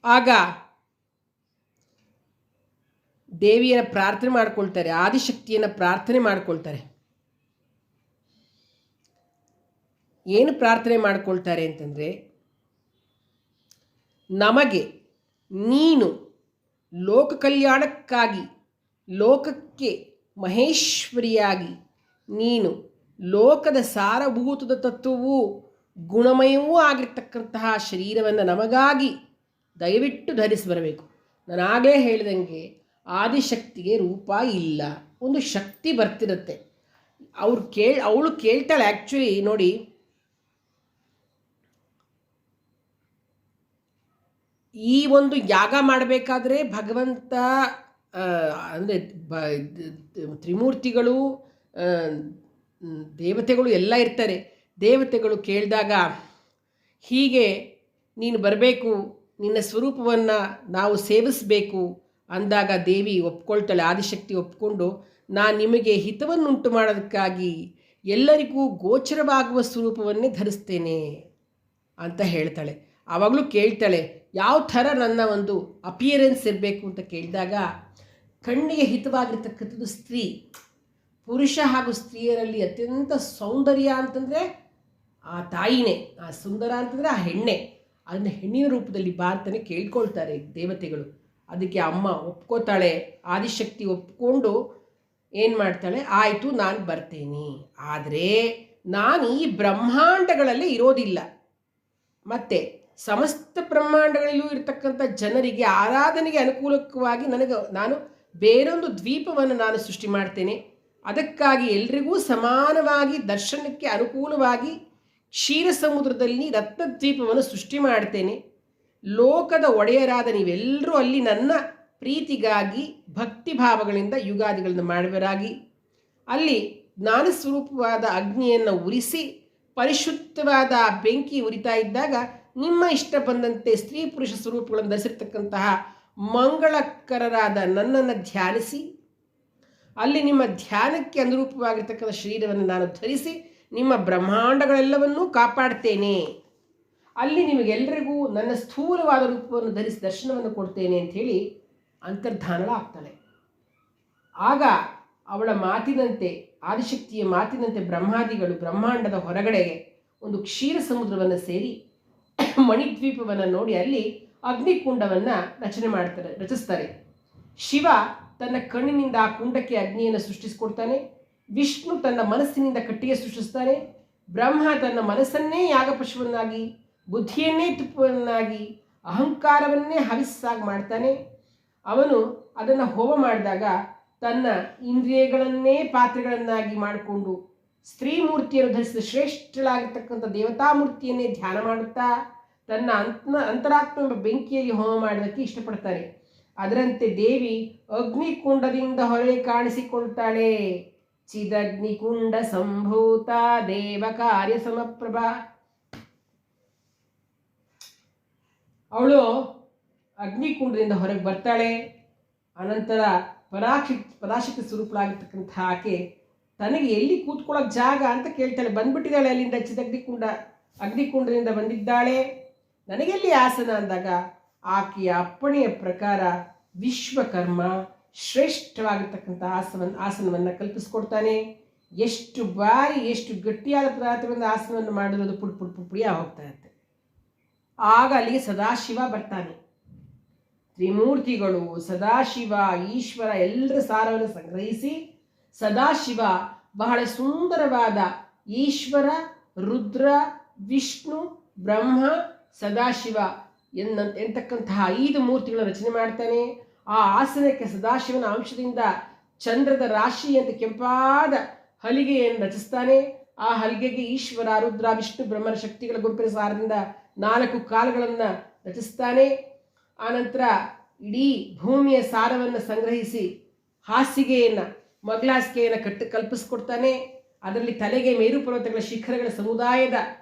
ಆಗ ದೇವಿಯ ಪ್ರಾರ್ಥನೆ ಮಾಡ್ಕೊಳ್ತಾರೆ, ಆದಿಶಕ್ತಿಯನ್ನು ಪ್ರಾರ್ಥನೆ ಮಾಡ್ಕೊಳ್ತಾರೆ. ಏನು ಪ್ರಾರ್ಥನೆ ಮಾಡ್ಕೊಳ್ತಾರೆ ಅಂತಂದರೆ, ನಮಗೆ ನೀನು ಲೋಕ ಕಲ್ಯಾಣಕ್ಕಾಗಿ ಲೋಕಕ್ಕೆ ಮಹೇಶ್ವರಿಯಾಗಿ ನೀನು ಲೋಕದ ಸಾರಭೂತದ ತತ್ವವೂ ಗುಣಮಯವೂ ಆಗಿರ್ತಕ್ಕಂತಹ ಶರೀರವನ್ನು ನಮಗಾಗಿ ದಯವಿಟ್ಟು ಧರಿಸಿ ಬರಬೇಕು. ನಾನಾಗಲೇ ಹೇಳಿದಂಗೆ ಆದಿಶಕ್ತಿಗೆ ರೂಪ ಇಲ್ಲ, ಒಂದು ಶಕ್ತಿ ಬರ್ತಿರುತ್ತೆ. ಅವಳು ಕೇಳ್ತಾಳೆ. ಆ್ಯಕ್ಚುಲಿ ನೋಡಿ, ಈ ಒಂದು ಯಾಗ ಮಾಡಬೇಕಾದ್ರೆ ಭಗವಂತ ಅಂದರೆ ತ್ರಿಮೂರ್ತಿಗಳು ದೇವತೆಗಳು ಎಲ್ಲ ಇರ್ತಾರೆ. ದೇವತೆಗಳು ಕೇಳಿದಾಗ ಹೀಗೆ ನೀನು ಬರಬೇಕು, ನಿನ್ನ ಸ್ವರೂಪವನ್ನು ನಾವು ಸೇವಿಸಬೇಕು ಅಂದಾಗ ದೇವಿ ಒಪ್ಕೊಳ್ತಾಳೆ. ಆದಿಶಕ್ತಿ ಒಪ್ಕೊಂಡು, ನಾನು ನಿಮಗೆ ಹಿತವನ್ನುಂಟು ಮಾಡೋದಕ್ಕಾಗಿ ಎಲ್ಲರಿಗೂ ಗೋಚರವಾಗುವ ಸ್ವರೂಪವನ್ನೇ ಧರಿಸ್ತೇನೆ ಅಂತ ಹೇಳ್ತಾಳೆ. ಆವಾಗಲೂ ಕೇಳ್ತಾಳೆ, ಯಾವ ಥರ ನನ್ನ ಒಂದು ಅಪಿಯರೆನ್ಸ್ ಇರಬೇಕು ಅಂತ ಕೇಳಿದಾಗ, ಕಣ್ಣಿಗೆ ಹಿತವಾಗಿರ್ತಕ್ಕಂಥದ್ದು ಸ್ತ್ರೀ. ಪುರುಷ ಹಾಗೂ ಸ್ತ್ರೀಯರಲ್ಲಿ ಅತ್ಯಂತ ಸೌಂದರ್ಯ ಅಂತಂದರೆ ಆ ತಾಯಿನೇ, ಆ ಸುಂದರ ಅಂತಂದರೆ ಆ ಹೆಣ್ಣೆ. ಅದನ್ನು ಹೆಣ್ಣಿನ ರೂಪದಲ್ಲಿ ಬಾ ಅಂತಲೇ ಕೇಳ್ಕೊಳ್ತಾರೆ ದೇವತೆಗಳು. ಅದಕ್ಕೆ ಅಮ್ಮ ಒಪ್ಕೋತಾಳೆ. ಆದಿಶಕ್ತಿ ಒಪ್ಕೊಂಡು ಏನು ಮಾಡ್ತಾಳೆ, ಆಯಿತು ನಾನು ಬರ್ತೇನೆ, ಆದರೆ ನಾನು ಈ ಬ್ರಹ್ಮಾಂಡಗಳಲ್ಲೇ ಇರೋದಿಲ್ಲ, ಮತ್ತು ಸಮಸ್ತ ಬ್ರಹ್ಮಾಂಡಗಳಲ್ಲೂ ಇರತಕ್ಕಂಥ ಜನರಿಗೆ ಆರಾಧನೆಗೆ ಅನುಕೂಲಕವಾಗಿ ನಾನು ಬೇರೊಂದು ದ್ವೀಪವನ್ನು ನಾನು ಸೃಷ್ಟಿ ಮಾಡ್ತೇನೆ. ಅದಕ್ಕಾಗಿ ಎಲ್ರಿಗೂ ಸಮಾನವಾಗಿ ದರ್ಶನಕ್ಕೆ ಅನುಕೂಲವಾಗಿ ಕ್ಷೀರ ಸಮುದ್ರದಲ್ಲಿ ರತ್ನದ್ವೀಪವನ್ನು ಸೃಷ್ಟಿ ಮಾಡ್ತೇನೆ. ಲೋಕದ ಒಡೆಯರಾದ ನೀವೆಲ್ಲರೂ ಅಲ್ಲಿ ನನ್ನ ಪ್ರೀತಿಗಾಗಿ ಭಕ್ತಿ ಭಾವಗಳಿಂದ ಯುಗಾದಿಗಳನ್ನು ಮಾಡುವರಾಗಿ ಅಲ್ಲಿ ಜ್ಞಾನಸ್ವರೂಪವಾದ ಅಗ್ನಿಯನ್ನು ಉರಿಸಿ ಪರಿಶುದ್ಧವಾದ ಬೆಂಕಿ ಉರಿತಾ ಇದ್ದಾಗ ನಿಮ್ಮ ಇಷ್ಟ ಬಂದಂತೆ ಸ್ತ್ರೀ ಪುರುಷ ಸ್ವರೂಪಗಳನ್ನು ಧರಿಸಿರ್ತಕ್ಕಂತಹ ಮಂಗಳಕರರಾದ ನನ್ನನ್ನು ಧ್ಯಾನಿಸಿ, ಅಲ್ಲಿ ನಿಮ್ಮ ಧ್ಯಾನಕ್ಕೆ ಅನುರೂಪವಾಗಿರ್ತಕ್ಕಂಥ ಶರೀರವನ್ನು ನಾನು ಧರಿಸಿ ನಿಮ್ಮ ಬ್ರಹ್ಮಾಂಡಗಳೆಲ್ಲವನ್ನೂ ಕಾಪಾಡ್ತೇನೆ. ಅಲ್ಲಿ ನಿಮಗೆಲ್ಲರಿಗೂ ನನ್ನ ಸ್ಥೂಲವಾದ ರೂಪವನ್ನು ಧರಿಸಿ ದರ್ಶನವನ್ನು ಕೊಡ್ತೇನೆ ಅಂಥೇಳಿ ಅಂತರ್ಧಾನಳಾಗ್ತಾಳೆ. ಆಗ ಅವಳ ಮಾತಿನಂತೆ, ಆದಿಶಕ್ತಿಯ ಮಾತಿನಂತೆ ಬ್ರಹ್ಮಾದಿಗಳು ಬ್ರಹ್ಮಾಂಡದ ಹೊರಗಡೆಗೆ ಒಂದು ಕ್ಷೀರ ಸಮುದ್ರವನ್ನು ಸೇರಿ ಮಣಿದ್ವೀಪವನ್ನು ನೋಡಿ ಅಲ್ಲಿ ಅಗ್ನಿಕುಂಡವನ್ನು ರಚಿಸ್ತಾರೆ. ಶಿವ ತನ್ನ ಕಣ್ಣಿನಿಂದ ಆ ಕುಂಡಕ್ಕೆ ಅಗ್ನಿಯನ್ನು ಸೃಷ್ಟಿಸಿಕೊಡ್ತಾನೆ. ವಿಷ್ಣು ತನ್ನ ಮನಸ್ಸಿನಿಂದ ಕಟ್ಟಿಗೆ ಸೃಷ್ಟಿಸ್ತಾನೆ. ಬ್ರಹ್ಮ ತನ್ನ ಮನಸ್ಸನ್ನೇ ಯಾಗಪಶುವನ್ನಾಗಿ, ಬುದ್ಧಿಯನ್ನೇ ತುಪ್ಪವನ್ನಾಗಿ, ಅಹಂಕಾರವನ್ನೇ ಹವಿಸ್ಸಾಗಿ ಮಾಡ್ತಾನೆ. ಅವನು ಅದನ್ನು ಹೋಮ ಮಾಡಿದಾಗ ತನ್ನ ಇಂದ್ರಿಯಗಳನ್ನೇ ಪಾತ್ರೆಗಳನ್ನಾಗಿ ಮಾಡಿಕೊಂಡು ಸ್ತ್ರೀ ಮೂರ್ತಿಯನ್ನು ಧರಿಸಿದ ಶ್ರೇಷ್ಠಳಾಗಿರ್ತಕ್ಕಂಥ ದೇವತಾಮೂರ್ತಿಯನ್ನೇ ಧ್ಯಾನ ಮಾಡುತ್ತಾ ತನ್ನ ಅಂತರಾತ್ಮ ಬೆಂಕಿಯಲ್ಲಿ ಹೋಮ ಮಾಡೋದಕ್ಕೆ ಇಷ್ಟಪಡ್ತಾನೆ. ಅದರಂತೆ ದೇವಿ ಅಗ್ನಿಕುಂಡದಿಂದ ಹೊರಗೆ ಕಾಣಿಸಿಕೊಳ್ತಾಳೆ. ಚಿದಗ್ನಿಕುಂಡ ಸಂಭೂತ ದೇವ ಕಾರ್ಯ ಸಮಪ್ರಭಾ. ಅವಳು ಅಗ್ನಿಕುಂಡದಿಂದ ಹೊರಗೆ ಬರ್ತಾಳೆ. ಅನಂತರ ಪರಾಶಕ್ತಿ ಸ್ವರೂಪಳಾಗಿರ್ತಕ್ಕಂಥ ಆಕೆ ತನಗೆ ಎಲ್ಲಿ ಕೂತ್ಕೊಳ್ಳೋಕೆ ಜಾಗ ಅಂತ ಕೇಳ್ತಾಳೆ. ಬಂದ್ಬಿಟ್ಟಿದ್ದಾಳೆ ಅಲ್ಲಿಂದ, ಅಗ್ನಿಕುಂಡದಿಂದ ಬಂದಿದ್ದಾಳೆ, ನನಗೆಲ್ಲಿ ಆಸನ ಅಂದಾಗ ಆಕೆಯ ಅಪ್ಪಣೆಯ ಪ್ರಕಾರ ವಿಶ್ವಕರ್ಮ ಶ್ರೇಷ್ಠವಾಗಿರ್ತಕ್ಕಂಥ ಆಸನವನ್ನು ಕಲ್ಪಿಸ್ಕೊಡ್ತಾನೆ. ಎಷ್ಟು ಬಾರಿ ಎಷ್ಟು ಗಟ್ಟಿಯಾದ ಪದಾರ್ಥದಿಂದ ಆಸನವನ್ನು ಮಾಡಿರೋದು ಪುಡಿಯ ಹೋಗ್ತಾ ಇರುತ್ತೆ. ಆಗ ಅಲ್ಲಿಗೆ ಸದಾಶಿವ ಬರ್ತಾನೆ. ತ್ರಿಮೂರ್ತಿಗಳು ಸದಾಶಿವ ಈಶ್ವರ ಎಲ್ಲರ ಸಾರವನ್ನು ಸಂಗ್ರಹಿಸಿ ಸದಾಶಿವ ಬಹಳ ಸುಂದರವಾದ ಈಶ್ವರ, ರುದ್ರ, ವಿಷ್ಣು, ಬ್ರಹ್ಮ, ಸದಾಶಿವ ಎಂತಕ್ಕಂತಹ 5 ಮೂರ್ತಿಗಳ ರಚನೆ ಮಾಡ್ತಾನೆ. ಆ ಆಸನಕ್ಕೆ ಸದಾಶಿವನ ಅಂಶದಿಂದ ಚಂದ್ರದ ರಾಶಿಯಂತೆ ಕೆಂಪಾದ ಹಲಿಗೆಯನ್ನು ರಚಿಸ್ತಾನೆ. ಆ ಹಲಿಗೆಗೆ ಈಶ್ವರ, ರುದ್ರ, ವಿಷ್ಣು, ಬ್ರಹ್ಮನ ಶಕ್ತಿಗಳ ಗುಂಪಿನ ಸಾರದಿಂದ 4 ಕಾಲುಗಳನ್ನು ರಚಿಸ್ತಾನೆ. ಆನಂತರ ಇಡೀ ಭೂಮಿಯ ಸಾರವನ್ನು ಸಂಗ್ರಹಿಸಿ ಹಾಸಿಗೆಯನ್ನು, ಮಗ್ಲಾಸಿಗೆಯನ್ನು ಕಲ್ಪಿಸ್ಕೊಡ್ತಾನೆ. ಅದರಲ್ಲಿ ತಲೆಗೆ ಮೇರು ಪರ್ವತಗಳ ಶಿಖರಗಳ ಸಮುದಾಯದ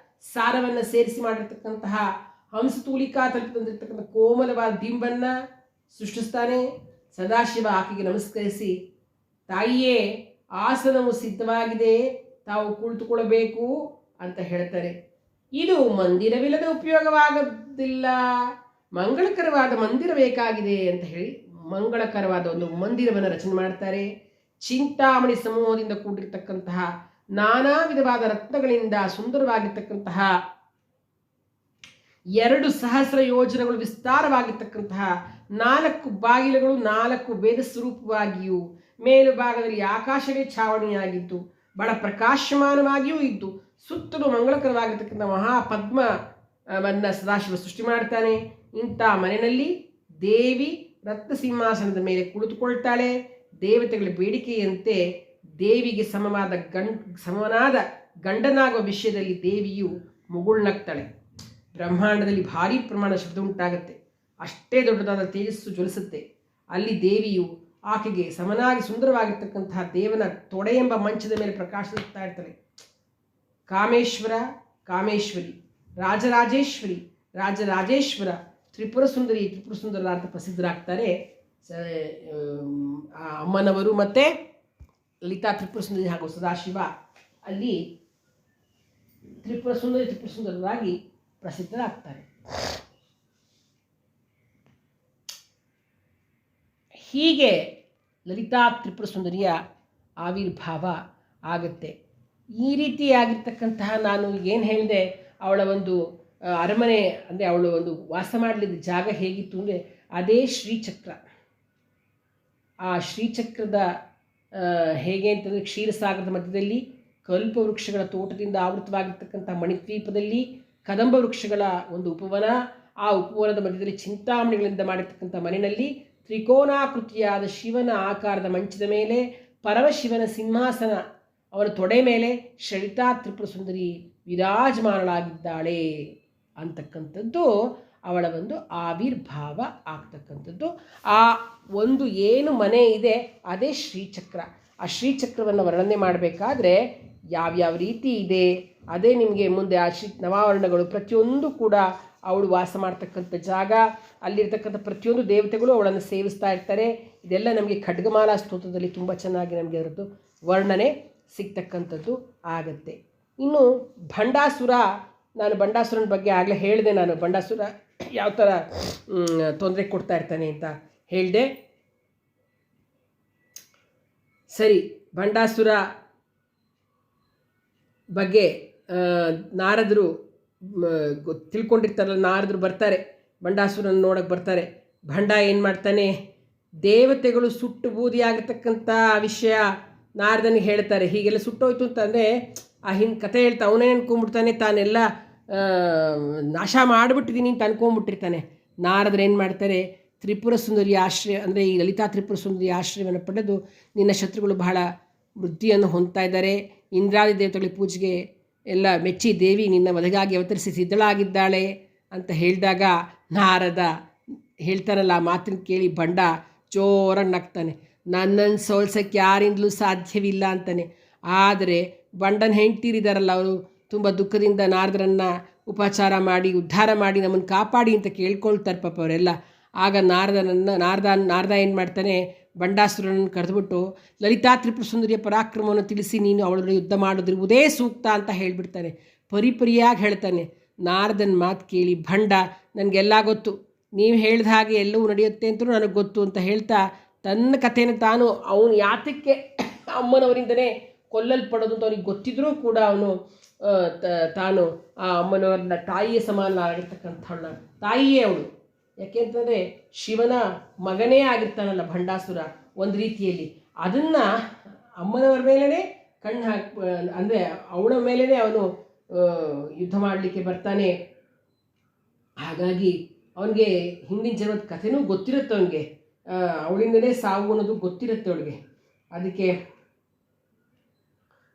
ಸಾರವನ್ನು ಸೇರಿಸಿ ಮಾಡಿರ್ತಕ್ಕಂತಹ ಹಂಸತೂಲಿಕಾ ತಲುಪಿದಂತಿರ್ತಕ್ಕಂಥ ಕೋಮಲವಾದ ದಿಂಬನ್ನು ಸೃಷ್ಟಿಸ್ತಾನೆ. ಸದಾಶಿವ ಆಕೆಗೆ ನಮಸ್ಕರಿಸಿ, ತಾಯಿಯೇ ಆಸನವು ಸಿದ್ಧವಾಗಿದೆ, ತಾವು ಕುಳಿತುಕೊಳ್ಳಬೇಕು ಅಂತ ಹೇಳ್ತಾರೆ. ಇದು ಮಂದಿರವಿಲ್ಲದೆ ಉಪಯೋಗವಾಗೋದಿಲ್ಲ, ಮಂಗಳಕರವಾದ ಮಂದಿರ ಬೇಕಾಗಿದೆ ಅಂತ ಹೇಳಿ ಮಂಗಳಕರವಾದ ಒಂದು ಮಂದಿರವನ್ನು ರಚನೆ ಮಾಡ್ತಾರೆ. ಚಿಂತಾಮಣಿ ಸಮೂಹದಿಂದ ಕೂಡಿರ್ತಕ್ಕಂತಹ ನಾನಾ ವಿಧವಾದ ರತ್ನಗಳಿಂದ ಸುಂದರವಾಗಿರ್ತಕ್ಕಂತಹ 2,000 ಯೋಜನೆಗಳು ವಿಸ್ತಾರವಾಗಿರ್ತಕ್ಕಂತಹ 4 ಬಾಗಿಲುಗಳು 4 ವೇದ ಸ್ವರೂಪವಾಗಿಯೂ ಮೇಲು ಭಾಗದಲ್ಲಿ ಆಕಾಶವೇ ಛಾವಣಿಯಾಗಿದ್ದು ಬಹಳ ಪ್ರಕಾಶಮಾನವಾಗಿಯೂ ಇದ್ದು ಸುತ್ತಲೂ ಮಂಗಳಕರವಾಗಿರ್ತಕ್ಕಂಥ ಮಹಾಪದ್ಮವನ್ನು ಸದಾಶಿವ ಸೃಷ್ಟಿ ಮಾಡ್ತಾನೆ. ಇಂಥ ಮನೆಯಲ್ಲಿ ದೇವಿ ರತ್ನ ಸಿಂಹಾಸನದ ಮೇಲೆ ಕುಳಿತುಕೊಳ್ತಾಳೆ. ದೇವತೆಗಳ ಬೇಡಿಕೆಯಂತೆ ದೇವಿಗೆ ಸಮನಾದ ಗಂಡನಾಗುವ ವಿಷಯದಲ್ಲಿ ದೇವಿಯು ಮುಗುಳ್ನಗ್ತಾಳೆ. ಬ್ರಹ್ಮಾಂಡದಲ್ಲಿ ಭಾರೀ ಪ್ರಮಾಣ ಶಬ್ದ ಉಂಟಾಗುತ್ತೆ. ಅಷ್ಟೇ ದೊಡ್ಡದಾದ ತೇಜಸ್ಸು ಜ್ವಲಿಸುತ್ತೆ. ಅಲ್ಲಿ ದೇವಿಯು ಆಕೆಗೆ ಸಮನಾಗಿ ಸುಂದರವಾಗಿರ್ತಕ್ಕಂತಹ ದೇವನ ತೊಡೆ ಎಂಬ ಮಂಚದ ಮೇಲೆ ಪ್ರಕಾಶಿಸ್ತಾ ಇರ್ತಾಳೆ. ಕಾಮೇಶ್ವರ, ಕಾಮೇಶ್ವರಿ, ರಾಜರಾಜೇಶ್ವರಿ, ರಾಜರಾಜೇಶ್ವರ, ತ್ರಿಪುರ ಸುಂದರ ಅಂತ ಪ್ರಸಿದ್ಧರಾಗ್ತಾರೆ ಅಮ್ಮನವರು. ಮತ್ತು ಲಲಿತಾ ತ್ರಿಪುರ ಸುಂದರಿ ಹಾಗೂ ಸದಾಶಿವ ಅಲ್ಲಿ ತ್ರಿಪುರ ಸುಂದರರಾಗಿ ಪ್ರಸಿದ್ಧರಾಗ್ತಾರೆ. ಹೀಗೆ ಲಲಿತಾ ತ್ರಿಪುರ ಸುಂದರಿಯ ಆವಿರ್ಭಾವ ಆಗುತ್ತೆ. ಈ ರೀತಿಯಾಗಿರ್ತಕ್ಕಂತಹ ನಾನು ಏನು ಹೇಳಿದೆ, ಅವಳ ಒಂದು ಅರಮನೆ ಅಂದರೆ ಅವಳು ಒಂದು ವಾಸ ಮಾಡಲಿದ್ದ ಜಾಗ ಹೇಗಿತ್ತು ಅಂದರೆ ಅದೇ ಶ್ರೀಚಕ್ರ. ಆ ಶ್ರೀಚಕ್ರದ ಹೇಗೆ ಅಂತಂದರೆ ಕ್ಷೀರಸಾಗರದ ಮಧ್ಯದಲ್ಲಿ ಕಲ್ಪವೃಕ್ಷಗಳ ತೋಟದಿಂದ ಆವೃತವಾಗಿರ್ತಕ್ಕಂಥ ಮಣಿದ್ವೀಪದಲ್ಲಿ ಕದಂಬ ವೃಕ್ಷಗಳ ಒಂದು ಉಪವನ, ಆ ಉಪವನದ ಮಧ್ಯದಲ್ಲಿ ಚಿಂತಾಮಣಿಗಳಿಂದ ಮಾಡಿರ್ತಕ್ಕಂಥ ಮನೆಯಲ್ಲಿ ತ್ರಿಕೋನಾಕೃತಿಯಾದ ಶಿವನ ಆಕಾರದ ಮಂಚದ ಮೇಲೆ ಪರಮಶಿವನ ಸಿಂಹಾಸನ ಅವನ ತೊಡೆ ಮೇಲೆ ಲಲಿತಾ ತ್ರಿಪುರ ಸುಂದರಿ ವಿರಾಜಮಾನಳಾಗಿದ್ದಾಳೆ ಅಂತಕ್ಕಂಥದ್ದು ಅವಳ ಒಂದು ಆವಿರ್ಭಾವ ಆಗ್ತಕ್ಕಂಥದ್ದು. ಆ ಒಂದು ಏನು ಮನೆ ಇದೆ ಅದೇ ಶ್ರೀಚಕ್ರ. ಆ ಶ್ರೀಚಕ್ರವನ್ನು ವರ್ಣನೆ ಮಾಡಬೇಕಾದ್ರೆ ಯಾವ್ಯಾವ ರೀತಿ ಇದೆ ಅದೇ ನಿಮಗೆ ಮುಂದೆ ಆ ನವಾವರಣಗಳು ಪ್ರತಿಯೊಂದು ಕೂಡ ಅವಳು ವಾಸ ಮಾಡ್ತಕ್ಕಂಥ ಜಾಗ, ಅಲ್ಲಿರ್ತಕ್ಕಂಥ ಪ್ರತಿಯೊಂದು ದೇವತೆಗಳು ಅವಳನ್ನು ಸೇವಿಸ್ತಾ ಇರ್ತಾರೆ. ಇದೆಲ್ಲ ನಮಗೆ ಖಡ್ಗಮಾಲಾ ಸ್ತೋತ್ರದಲ್ಲಿ ತುಂಬ ಚೆನ್ನಾಗಿ ನಮಗೆ ಅದರದ್ದು ವರ್ಣನೆ ಸಿಗ್ತಕ್ಕಂಥದ್ದು ಆಗತ್ತೆ. ಇನ್ನು ಭಂಡಾಸುರ, ನಾನು ಭಂಡಾಸುರನ ಬಗ್ಗೆ ಆಗಲೇ ಹೇಳಿದೆ. ನಾನು ಭಂಡಾಸುರ ಯಾವ ಥರ ತೊಂದರೆ ಕೊಡ್ತಾ ಇರ್ತಾನೆ ಅಂತ ಹೇಳಿದೆ. ಸರಿ, ಭಂಡಾಸುರ ಬಗ್ಗೆ ನಾರದರು ತಿಳ್ಕೊಂಡಿರ್ತಾರಲ್ಲ, ನಾರದರು ಬರ್ತಾರೆ, ಭಂಡಾಸುರನ ನೋಡೋಕ್ಕೆ ಬರ್ತಾರೆ. ಭಂಡ ಏನು ಮಾಡ್ತಾನೆ, ದೇವತೆಗಳು ಸುಟ್ಟು ಬೂದಿ ಆಗಿರ್ತಕ್ಕಂಥ ವಿಷಯ ನಾರದನಿಗೆ ಹೇಳ್ತಾರೆ. ಹೀಗೆಲ್ಲ ಸುಟ್ಟೋಯ್ತು ಅಂತಂದರೆ ಆ ಕಥೆ ಹೇಳ್ತಾ ಅವನೇ ಅನ್ಕೊಂಡ್ಬಿಡ್ತಾನೆ ತಾನೆಲ್ಲ ನಾಶ ಮಾಡಿಬಿಟ್ಟಿದ್ದೀನಿ ಅಂತ ಅನ್ಕೊಂಡ್ಬಿಟ್ಟಿರ್ತಾನೆ. ನಾರದರು ಏನು ಮಾಡ್ತಾರೆ, ತ್ರಿಪುರ ಸುಂದರಿ ಆಶ್ರಯ ಅಂದರೆ ಈ ಲಲಿತಾ ತ್ರಿಪುರ ಸುಂದರಿ ಆಶ್ರಯವನ್ನು ಪಡೆದು ನಿನ್ನ ಶತ್ರುಗಳು ಬಹಳ ವೃದ್ಧಿಯನ್ನು ಹೊಂದ್ತಾ ಇದ್ದಾರೆ, ಇಂದ್ರಾದಿ ದೇವತೆಗಳ ಪೂಜೆಗೆ ಎಲ್ಲ ಮೆಚ್ಚಿ ದೇವಿ ನಿನ್ನ ವಧೆಗಾಗಿ ಅವತರಿಸಿ ಸಿದ್ಧಳಾಗಿದ್ದಾಳೆ ಅಂತ ಹೇಳಿದಾಗ ನಾರದ ಹೇಳ್ತಾರಲ್ಲ ಆ ಮಾತನ್ನು ಕೇಳಿ ಭಂಡ ಜೋರಾಗಿ ನಗ್ತಾನೆ. ನನ್ನನ್ನು ಸೋಲ್ಸೋಕ್ಕೆ ಯಾರಿಂದಲೂ ಸಾಧ್ಯವಿಲ್ಲ ಅಂತಾನೆ. ಆದರೆ ಬಂಡನ ಹೆಂಡ್ತೀರಿದಾರಲ್ಲ, ಅವರು ತುಂಬ ದುಃಖದಿಂದ ನಾರದರನ್ನು ಉಪಚಾರ ಮಾಡಿ ಉದ್ಧಾರ ಮಾಡಿ ನಮ್ಮನ್ನು ಕಾಪಾಡಿ ಅಂತ ಕೇಳ್ಕೊಳ್ತಾರೆ ಪಾಪ ಅವರೆಲ್ಲ. ಆಗ ನಾರದ ಏನು ಮಾಡ್ತಾನೆ, ಬಂಡಾಸುರನನ್ನು ಕರೆದುಬಿಟ್ಟು ಲಲಿತಾ ತ್ರಿಪುರ ಸುಂದರಿಯ ಪರಾಕ್ರಮವನ್ನು ತಿಳಿಸಿ ನೀನು ಅವಳನ್ನು ಯುದ್ಧ ಮಾಡೋದಿರುವುದೇ ಸೂಕ್ತ ಅಂತ ಹೇಳಿಬಿಡ್ತಾನೆ. ಪರಿಪರಿಯಾಗಿ ಹೇಳ್ತಾನೆ. ನಾರದನ ಮಾತು ಕೇಳಿ ಭಂಡ ನನಗೆಲ್ಲ ಗೊತ್ತು, ನೀವು ಹೇಳಿದ ಹಾಗೆ ಎಲ್ಲವೂ ನಡೆಯುತ್ತೆ ಅಂತಲೂ ನನಗೆ ಗೊತ್ತು ಅಂತ ಹೇಳ್ತಾ ತನ್ನ ಕಥೆಯನ್ನು ತಾನು ಅವನು ಯಾತಕ್ಕೆ ಅಮ್ಮನವರಿಂದನೇ ಕೊಲ್ಲಲ್ಪಡೋದು ಅಂತ ಅವನಿಗೆ ಗೊತ್ತಿದ್ರೂ ಕೂಡ ಅವನು ತಾನು ಆ ಅಮ್ಮನವರನ್ನ ತಾಯಿಯ ಸಮಾನ ಆಗಿರ್ತಕ್ಕಂಥವಳ ತಾಯಿಯೇ ಅವಳು. ಯಾಕೆಂತಂದರೆ ಶಿವನ ಮಗನೇ ಆಗಿರ್ತಾನಲ್ಲ ಭಂಡಾಸುರ ಒಂದು ರೀತಿಯಲ್ಲಿ, ಅದನ್ನು ಅಮ್ಮನವರ ಮೇಲೇ ಕಣ್ಣು ಅಂದರೆ ಅವಳ ಮೇಲೇ ಅವನು ಯುದ್ಧ ಮಾಡಲಿಕ್ಕೆ ಬರ್ತಾನೆ. ಹಾಗಾಗಿ ಅವನಿಗೆ ಹಿಂದಿನ ಜನ್ಮದ ಕಥೆನೂ ಗೊತ್ತಿರುತ್ತೆ, ಅವನಿಗೆ ಅವಳಿಂದಲೇ ಸಾವು ಅನ್ನೋದು ಗೊತ್ತಿರುತ್ತೆ ಅವಳಿಗೆ. ಅದಕ್ಕೆ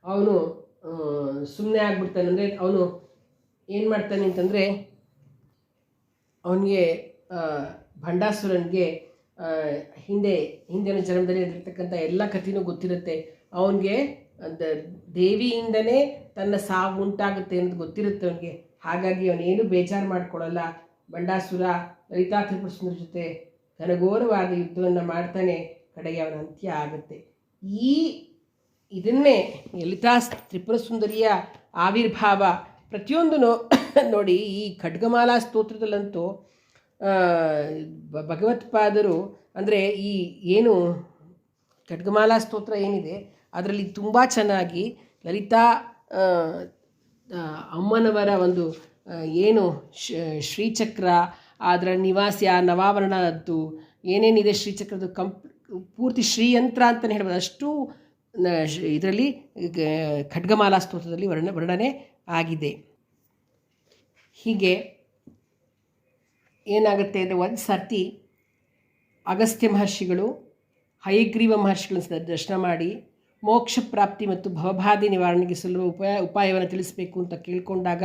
ಅವನು ಸುಮ್ಮನೆ ಆಗ್ಬಿಡ್ತಾನೆ. ಅಂದರೆ ಅವನು ಏನು ಮಾಡ್ತಾನೆ ಅಂತಂದರೆ ಅವನಿಗೆ ಭಂಡಾಸುರನಿಗೆ ಹಿಂದಿನ ಜನ್ಮದಲ್ಲಿ ಇರತಕ್ಕಂಥ ಎಲ್ಲ ಕಥೆನೂ ಗೊತ್ತಿರುತ್ತೆ. ಅವನಿಗೆ ದೇವಿಯಿಂದನೇ ತನ್ನ ಸಾವು ಉಂಟಾಗುತ್ತೆ ಅನ್ನೋದು ಗೊತ್ತಿರುತ್ತೆ ಅವನಿಗೆ. ಹಾಗಾಗಿ ಅವನೇನು ಬೇಜಾರು ಮಾಡ್ಕೊಳ್ಳಲ್ಲ. ಭಂಡಾಸುರ ಲಲಿತಾ ತ್ರಿಪುರ ಸುಂದರಿ ಜೊತೆ ಘನಘೋರವಾದ ಯುದ್ಧವನ್ನು ಮಾಡ್ತಾನೆ. ಕಡೆಗೆ ಅವನ ಅಂತ್ಯ ಆಗುತ್ತೆ. ಇದನ್ನೇ ಲಲಿತಾ ತ್ರಿಪುರ ಸುಂದರಿಯ ಆವಿರ್ಭಾವ ಪ್ರತಿಯೊಂದೂ ನೋಡಿ. ಈ ಖಡ್ಗಮಾಲಾ ಸ್ತೋತ್ರದಲ್ಲಂತೂ ಭಗವತ್ಪಾದರು ಅಂದರೆ ಈ ಏನು ಖಡ್ಗಮಾಲಾ ಸ್ತೋತ್ರ ಏನಿದೆ ಅದರಲ್ಲಿ ತುಂಬ ಚೆನ್ನಾಗಿ ಲಲಿತಾ ಅಮ್ಮನವರ ಒಂದು ಏನು ಶ್ರೀಚಕ್ರ, ಅದರ ನಿವಾಸಿ ಆ ನವಾವರಣದ್ದು ಏನೇನಿದೆ ಶ್ರೀಚಕ್ರದ ಪೂರ್ತಿ ಶ್ರೀಯಂತ್ರ ಅಂತಲೇ ಹೇಳ್ಬೋದು. ಅಷ್ಟು ಇದರಲ್ಲಿ ಖಡ್ಗಮಾಲಾ ಸ್ತೋತ್ರದಲ್ಲಿ ವರ್ಣನೆ ಆಗಿದೆ. ಹೀಗೆ ಏನಾಗುತ್ತೆ ಅಂದರೆ ಒಂದು ಸರ್ತಿ ಅಗಸ್ತ್ಯ ಮಹರ್ಷಿಗಳು ಹಯಗ್ರೀವ ಮಹರ್ಷಿಗಳನ್ನು ದರ್ಶನ ಮಾಡಿ ಮೋಕ್ಷ ಪ್ರಾಪ್ತಿ ಮತ್ತು ಭವಬಾಧೆ ನಿವಾರಣೆಗೆ ಸುಲಭ ಉಪಾಯವನ್ನು ತಿಳಿಸಬೇಕು ಅಂತ ಕೇಳಿಕೊಂಡಾಗ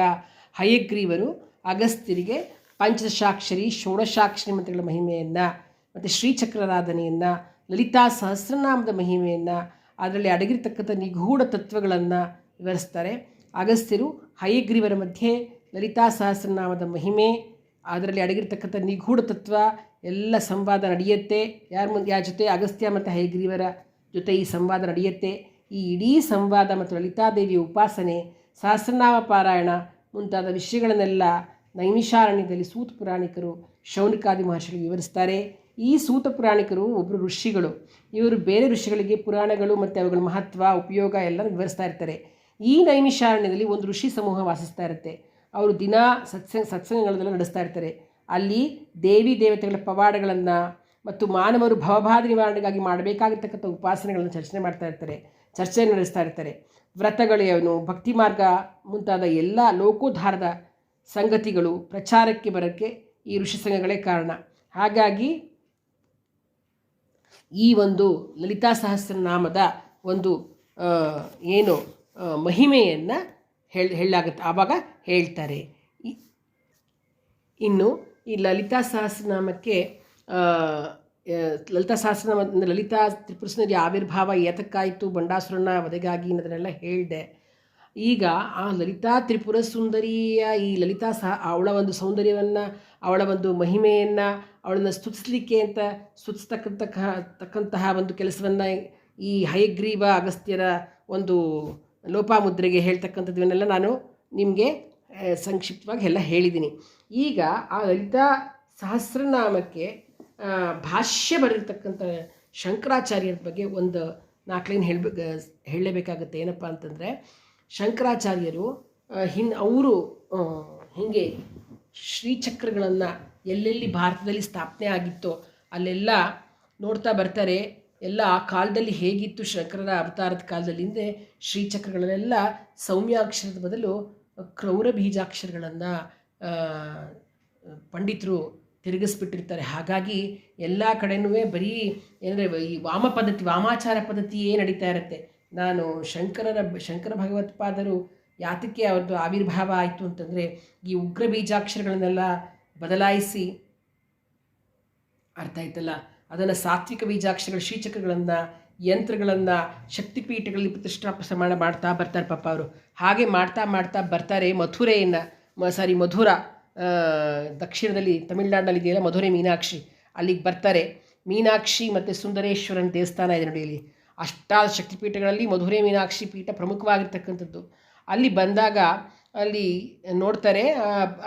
ಹಯಗ್ರೀವರು ಅಗಸ್ತ್ಯರಿಗೆ ಪಂಚದಶಾಕ್ಷರಿ ಷೋಡಶಾಕ್ಷರಿ ಮಂತ್ರಗಳ ಮಹಿಮೆಯನ್ನು ಮತ್ತು ಶ್ರೀಚಕ್ರಾರಾಧನೆಯನ್ನು ಲಲಿತಾ ಸಹಸ್ರನಾಮದ ಮಹಿಮೆಯನ್ನು ಅದರಲ್ಲಿ ಅಡಗಿರ್ತಕ್ಕಂಥ ನಿಗೂಢ ತತ್ವಗಳನ್ನು ವಿವರಿಸ್ತಾರೆ. ಅಗಸ್ತ್ಯರು ಹಯಗ್ರೀವರ ಮಧ್ಯೆ ಲಲಿತಾ ಸಹಸ್ರನಾಮದ ಮಹಿಮೆ, ಅದರಲ್ಲಿ ಅಡಗಿರ್ತಕ್ಕಂಥ ನಿಗೂಢ ತತ್ವ ಎಲ್ಲ ಸಂವಾದ ನಡೆಯುತ್ತೆ. ಯಾರ ಜೊತೆ ಅಗಸ್ತ್ಯ ಮತ್ತು ಹಯಗ್ರೀವರ ಜೊತೆ ಈ ಸಂವಾದ ನಡೆಯುತ್ತೆ. ಈ ಇಡೀ ಸಂವಾದ ಮತ್ತು ಲಲಿತಾದೇವಿಯ ಉಪಾಸನೆ, ಸಹಸ್ರನಾಮ ಪಾರಾಯಣ ಮುಂತಾದ ವಿಷಯಗಳನ್ನೆಲ್ಲ ನೈಮಿಷಾರಣ್ಯದಲ್ಲಿ ಸೂತ ಪುರಾಣಿಕರು ಶೌನಕಾದಿ ಮಹರ್ಷಿಗಳು ವಿವರಿಸ್ತಾರೆ. ಈ ಸೂತ ಪುರಾಣಿಕರು ಒಬ್ಬರು ಋಷಿಗಳು. ಇವರು ಬೇರೆ ಋಷಿಗಳಿಗೆ ಪುರಾಣಗಳು ಮತ್ತು ಅವುಗಳ ಮಹತ್ವ ಉಪಯೋಗ ಎಲ್ಲ ವಿವರಿಸ್ತಾ ಇರ್ತಾರೆ. ಈ ನೈಮಿಷಾರಣ್ಯದಲ್ಲಿ ಒಂದು ಋಷಿ ಸಮೂಹ ವಾಸಿಸ್ತಾ ಇರುತ್ತೆ. ಅವರು ದಿನಾ ಸತ್ಸಂಗಗಳನ್ನೆಲ್ಲ ನಡೆಸ್ತಾ ಇರ್ತಾರೆ. ಅಲ್ಲಿ ದೇವಿ ದೇವತೆಗಳ ಪವಾಡಗಳನ್ನು ಮತ್ತು ಮಾನವರು ಭವಬಾಧೆ ನಿವಾರಣೆಗಾಗಿ ಮಾಡಬೇಕಾಗಿರ್ತಕ್ಕಂಥ ಉಪಾಸನೆಗಳನ್ನು ಚರ್ಚೆ ನಡೆಸ್ತಾ ಇರ್ತಾರೆ. ವ್ರತಗಳೇನು, ಭಕ್ತಿ ಮಾರ್ಗ ಮುಂತಾದ ಎಲ್ಲ ಲೋಕೋದ್ಧಾರದ ಸಂಗತಿಗಳು ಪ್ರಚಾರಕ್ಕೆ ಬರೋಕ್ಕೆ ಈ ಋಷಿ ಸಂಘಗಳೇ ಕಾರಣ. ಹಾಗಾಗಿ ಈ ಒಂದು ಲಲಿತಾ ಸಹಸ್ರನಾಮದ ಒಂದು ಏನು ಮಹಿಮೆಯನ್ನು ಹೇಳಲಾಗುತ್ತೆ, ಆವಾಗ ಹೇಳ್ತಾರೆ. ಇನ್ನು ಈ ಲಲಿತಾ ಸಹಸ್ರನಾಮಕ್ಕೆ ಲಲಿತಾ ಸಹಸ್ರನಾಮ ಲಲಿತಾ ತ್ರಿಪುರ ಸುಂದರಿ ಆವಿರ್ಭಾವ ಏತಕ್ಕಾಯಿತು ಬಂಡಾಸುರನ ವಧೆಗಾಗಿ ಅನ್ನೋದನ್ನೆಲ್ಲ ಹೇಳಿದೆ. ಈಗ ಆ ಲಲಿತಾ ತ್ರಿಪುರ ಸುಂದರಿಯ ಈ ಲಲಿತಾ ಅವಳ ಒಂದು ಸೌಂದರ್ಯವನ್ನು, ಅವಳ ಒಂದು ಮಹಿಮೆಯನ್ನು, ಅವಳನ್ನು ಸ್ತುತಿಸಲಿಕ್ಕೆ ಅಂತ ಸ್ತುತಿಸ್ತಕ್ಕಂತಹ ಒಂದು ಕೆಲಸವನ್ನು ಈ ಹಯಗ್ರೀವ ಅಗಸ್ತ್ಯರ ಒಂದು ಲೋಪಾಮುದ್ರೆಗೆ ಹೇಳ್ತಕ್ಕಂಥದ್ದನ್ನೆಲ್ಲ ನಾನು ನಿಮಗೆ ಸಂಕ್ಷಿಪ್ತವಾಗಿ ಎಲ್ಲ ಹೇಳಿದ್ದೀನಿ. ಈಗ ಆ ಲಲಿತಾ ಸಹಸ್ರನಾಮಕ್ಕೆ ಭಾಷ್ಯ ಬರೆದಿರ್ತಕ್ಕಂಥ ಶಂಕರಾಚಾರ್ಯರ ಬಗ್ಗೆ ಒಂದು 4 ಲೈನ್ ಹೇಳಲೇಬೇಕಾಗುತ್ತೆ. ಏನಪ್ಪ ಅಂತಂದರೆ, ಶಂಕರಾಚಾರ್ಯರು ಅವರು ಹೀಗೆ ಶ್ರೀಚಕ್ರಗಳನ್ನು ಎಲ್ಲೆಲ್ಲಿ ಭಾರತದಲ್ಲಿ ಸ್ಥಾಪನೆ ಆಗಿತ್ತೋ ಅಲ್ಲೆಲ್ಲ ನೋಡ್ತಾ ಬರ್ತಾರೆ. ಎಲ್ಲ ಆ ಕಾಲದಲ್ಲಿ ಹೇಗಿತ್ತು ಶಂಕರರ ಅವತಾರದ ಕಾಲದಲ್ಲಿಂದ ಶ್ರೀಚಕ್ರಗಳನ್ನೆಲ್ಲ ಸೌಮ್ಯಾಕ್ಷರದ ಬದಲು ಕ್ರೌರ ಬೀಜಾಕ್ಷರಗಳನ್ನು ಪಂಡಿತರು ತಿರುಗಿಸ್ಬಿಟ್ಟಿರ್ತಾರೆ. ಹಾಗಾಗಿ ಎಲ್ಲ ಕಡೆನೂ ಬರೀ ಏನಂದರೆ ಈ ವಾಮಾಚಾರ ಪದ್ಧತಿಯೇ ನಡೀತಾ ಇರುತ್ತೆ. ನಾನು ಶಂಕರ ಭಗವತ್ಪಾದರು ಯಾತಕ್ಕೆ ಅವ್ರದ್ದು ಆವಿರ್ಭಾವ ಆಯಿತು ಅಂತಂದರೆ, ಈ ಉಗ್ರ ಬೀಜಾಕ್ಷರಗಳನ್ನೆಲ್ಲ ಬದಲಾಯಿಸಿ, ಅರ್ಥ ಆಯ್ತಲ್ಲ, ಅದನ್ನು ಸಾತ್ವಿಕ ಬೀಜಾಕ್ಷರಗಳ ಶ್ರೀಚಕ್ರಗಳನ್ನು, ಯಂತ್ರಗಳನ್ನು ಶಕ್ತಿಪೀಠಗಳಲ್ಲಿ ಪ್ರತಿಷ್ಠಾಪನೆ ಮಾಡ್ತಾ ಬರ್ತಾರೆ ಪಾಪ ಅವರು. ಹಾಗೆ ಮಾಡ್ತಾ ಬರ್ತಾರೆ. ಮಧುರ ದಕ್ಷಿಣದಲ್ಲಿ ತಮಿಳುನಾಡಿನಲ್ಲಿ ಇದೆಯಲ್ಲ ಮಧುರೆ ಮೀನಾಕ್ಷಿ, ಅಲ್ಲಿಗೆ ಬರ್ತಾರೆ. ಮೀನಾಕ್ಷಿ ಮತ್ತು ಸುಂದರೇಶ್ವರನ ದೇವಸ್ಥಾನ ಇದೆ ನೋಡಿ. ಇಲ್ಲಿ ಅಷ್ಟಾದ ಶಕ್ತಿಪೀಠಗಳಲ್ಲಿ ಮಧುರೆ ಮೀನಾಕ್ಷಿ ಪೀಠ ಪ್ರಮುಖವಾಗಿರ್ತಕ್ಕಂಥದ್ದು. ಅಲ್ಲಿ ಬಂದಾಗ ಅಲ್ಲಿ ನೋಡ್ತಾರೆ,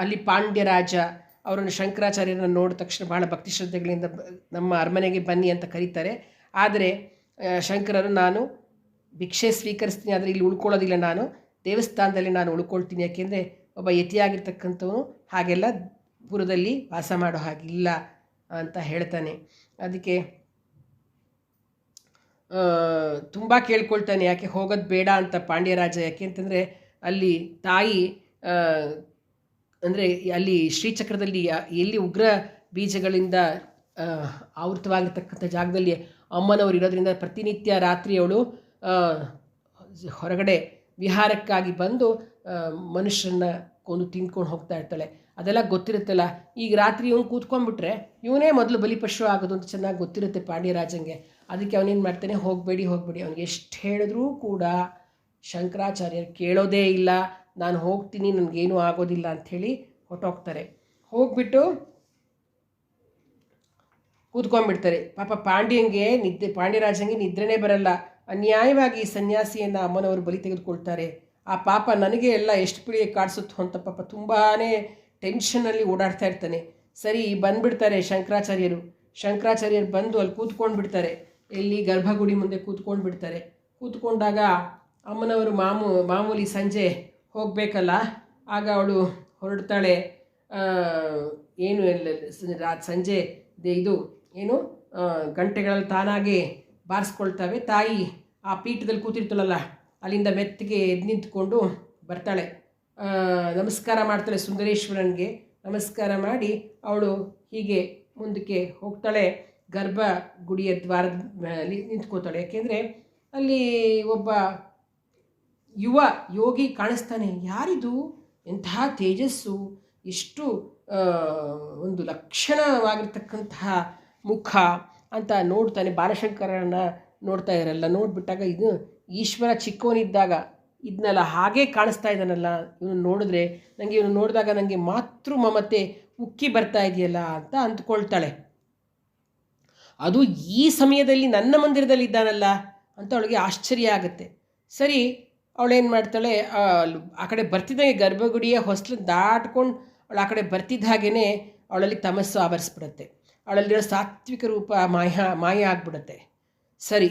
ಅಲ್ಲಿ ಪಾಂಡ್ಯರಾಜ ಅವರನ್ನು ಶಂಕರಾಚಾರ್ಯರನ್ನು ನೋಡಿದ ತಕ್ಷಣ ಭಾಳ ಭಕ್ತಿ ಶ್ರದ್ಧೆಗಳಿಂದ ನಮ್ಮ ಅರಮನೆಗೆ ಬನ್ನಿ ಅಂತ ಕರೀತಾರೆ. ಆದರೆ ಶಂಕರರು, ನಾನು ಭಿಕ್ಷೆ ಸ್ವೀಕರಿಸ್ತೀನಿ, ಆದರೆ ಇಲ್ಲಿ ಉಳ್ಕೊಳ್ಳೋದಿಲ್ಲ, ನಾನು ದೇವಸ್ಥಾನದಲ್ಲಿ ನಾನು ಉಳ್ಕೊಳ್ತೀನಿ, ಯಾಕೆಂದರೆ ಒಬ್ಬ ಯತಿಯಾಗಿರ್ತಕ್ಕಂಥವನು ಹಾಗೆಲ್ಲ ಪುರದಲ್ಲಿ ವಾಸ ಮಾಡೋ ಹಾಗಿಲ್ಲ ಅಂತ ಹೇಳ್ತಾನೆ. ಅದಕ್ಕೆ ತುಂಬ ಕೇಳ್ಕೊಳ್ತಾನೆ, ಯಾಕೆ ಹೋಗೋದು ಬೇಡ ಅಂತ ಪಾಂಡ್ಯರಾಜ. ಯಾಕೆ ಅಂತಂದರೆ ಅಲ್ಲಿ ತಾಯಿ ಅಂದರೆ ಅಲ್ಲಿ ಶ್ರೀಚಕ್ರದಲ್ಲಿ ಎಲ್ಲಿ ಉಗ್ರ ಬೀಜಗಳಿಂದ ಆವೃತವಾಗಿರ್ತಕ್ಕಂಥ ಜಾಗದಲ್ಲಿ ಅಮ್ಮನವರು ಇರೋದ್ರಿಂದ ಪ್ರತಿನಿತ್ಯ ರಾತ್ರಿ ಅವಳು ಹೊರಗಡೆ ವಿಹಾರಕ್ಕಾಗಿ ಬಂದು ಮನುಷ್ಯರನ್ನ ಕೊಂದು ತಿಂದ್ಕೊಂಡು ಹೋಗ್ತಾ ಇರ್ತಾಳೆ. ಅದೆಲ್ಲ ಗೊತ್ತಿರುತ್ತಲ್ಲ. ಈಗ ರಾತ್ರಿ ಇವನು ಕೂತ್ಕೊಂಡ್ಬಿಟ್ರೆ ಇವನೇ ಮೊದಲು ಬಲಿಪಶು ಆಗೋದು ಅಂತ ಚೆನ್ನಾಗಿ ಗೊತ್ತಿರುತ್ತೆ ಪಾಂಡ್ಯರಾಜಂಗೆ. ಅದಕ್ಕೆ ಅವನೇನು ಮಾಡ್ತಾನೆ, ಹೋಗಬೇಡಿ ಅವ್ನಿಗೆ ಎಷ್ಟು ಹೇಳಿದ್ರೂ ಕೂಡ ಶಂಕರಾಚಾರ್ಯರು ಕೇಳೋದೇ ಇಲ್ಲ. ನಾನು ಹೋಗ್ತೀನಿ, ನನಗೇನೂ ಆಗೋದಿಲ್ಲ ಅಂಥೇಳಿ ಹೊಟ್ಟೋಗ್ತಾರೆ. ಹೋಗ್ಬಿಟ್ಟು ಕೂತ್ಕೊಂಡ್ಬಿಡ್ತಾರೆ. ಪಾಪ ಪಾಂಡ್ಯರಾಜಂಗೆ ನಿದ್ರೆನೇ ಬರಲ್ಲ. ಅನ್ಯಾಯವಾಗಿ ಸನ್ಯಾಸಿಯನ್ನು ಅಮ್ಮನವರು ಬಲಿ ತೆಗೆದುಕೊಳ್ತಾರೆ. ಆ ಪಾಪ ನನಗೆ ಎಲ್ಲ ಎಷ್ಟು ಪೀಳಿಗೆ ಕಾಡಿಸುತ್ತೋ ಅಂತ ಪಾಪ ತುಂಬಾ ಟೆನ್ಷನಲ್ಲಿ ಓಡಾಡ್ತಾ ಇರ್ತಾನೆ. ಸರಿ, ಬಂದುಬಿಡ್ತಾರೆ ಶಂಕರಾಚಾರ್ಯರು ಬಂದು ಅಲ್ಲಿ ಕೂತ್ಕೊಂಡ್ಬಿಡ್ತಾರೆ. ಎಲ್ಲಿ ಗರ್ಭಗುಡಿ ಮುಂದೆ ಕೂತ್ಕೊಂಡ್ಬಿಡ್ತಾರೆ. ಕೂತ್ಕೊಂಡಾಗ ಅಮ್ಮನವರು ಮಾಮೂಲಿ ಸಂಜೆ ಹೋಗಬೇಕಲ್ಲ, ಆಗ ಅವಳು ಹೊರಡ್ತಾಳೆ. ಏನು ಸಂಜೆ ಇದು ಏನು ಗಂಟೆಗಳಲ್ಲಿ ತಾನಾಗೆ ಬಾರಿಸ್ಕೊಳ್ತವೆ. ತಾಯಿ ಆ ಪೀಠದಲ್ಲಿ ಕೂತಿರ್ತಾಳಲ್ಲ, ಅಲ್ಲಿಂದ ಮೆತ್ತಿಗೆ ಎದ್ದು ನಿಂತ್ಕೊಂಡು ಬರ್ತಾಳೆ. ನಮಸ್ಕಾರ ಮಾಡ್ತಾಳೆ ಸುಂದರೇಶ್ವರನಿಗೆ. ನಮಸ್ಕಾರ ಮಾಡಿ ಅವಳು ಹೀಗೆ ಮುಂದಕ್ಕೆ ಹೋಗ್ತಾಳೆ. ಗರ್ಭ ಗುಡಿಯ ದ್ವಾರದ ಮೇಲೆ ನಿಂತ್ಕೋತಾಳೆ. ಯಾಕೆಂದರೆ ಅಲ್ಲಿ ಒಬ್ಬ ಯುವ ಯೋಗಿ ಕಾಣಿಸ್ತಾನೆ. ಯಾರಿದು, ಎಂತಹ ತೇಜಸ್ಸು, ಎಷ್ಟು ಒಂದು ಲಕ್ಷಣವಾಗಿರ್ತಕ್ಕಂತಹ ಮುಖ ಅಂತ ನೋಡ್ತಾನೆ. ಬಾಲಶಂಕರನ ನೋಡ್ತಾ ಇರಲ್ಲ. ನೋಡಿಬಿಟ್ಟಾಗ ಇದು ಈಶ್ವರ ಚಿಕ್ಕವನಿದ್ದಾಗ ಇದನ್ನೆಲ್ಲ ಹಾಗೇ ಕಾಣಿಸ್ತಾ ಇದ್ದಾನಲ್ಲ, ಇವನು ನೋಡಿದಾಗ ನನಗೆ ಮಾತೃ ಮಮತೆ ಉಕ್ಕಿ ಬರ್ತಾ ಇದೆಯಲ್ಲ ಅಂತ ಅಂದ್ಕೊಳ್ತಾಳೆ. ಅದು ಈ ಸಮಯದಲ್ಲಿ ನನ್ನ ಮಂದಿರದಲ್ಲಿ ಇದ್ದಾನಲ್ಲ ಅಂತ ಅವಳಿಗೆ ಆಶ್ಚರ್ಯ ಆಗುತ್ತೆ. ಸರಿ, ಅವಳೇನು ಮಾಡ್ತಾಳೆ, ಆ ಕಡೆ ಬರ್ತಿದ್ದಂಗೆ ಗರ್ಭಗುಡಿಯ ಹೊಸ್ಲು ದಾಟ್ಕೊಂಡು ಅವಳು ಆ ಕಡೆ ಬರ್ತಿದ್ದ ಹಾಗೇ ಅವಳಲ್ಲಿ ತಮಸ್ಸು ಆವರಿಸ್ಬಿಡುತ್ತೆ. ಅವಳಲ್ಲಿರೋ ಸಾತ್ವಿಕ ರೂಪ ಮಾಯ ಆಗಿಬಿಡುತ್ತೆ. ಸರಿ,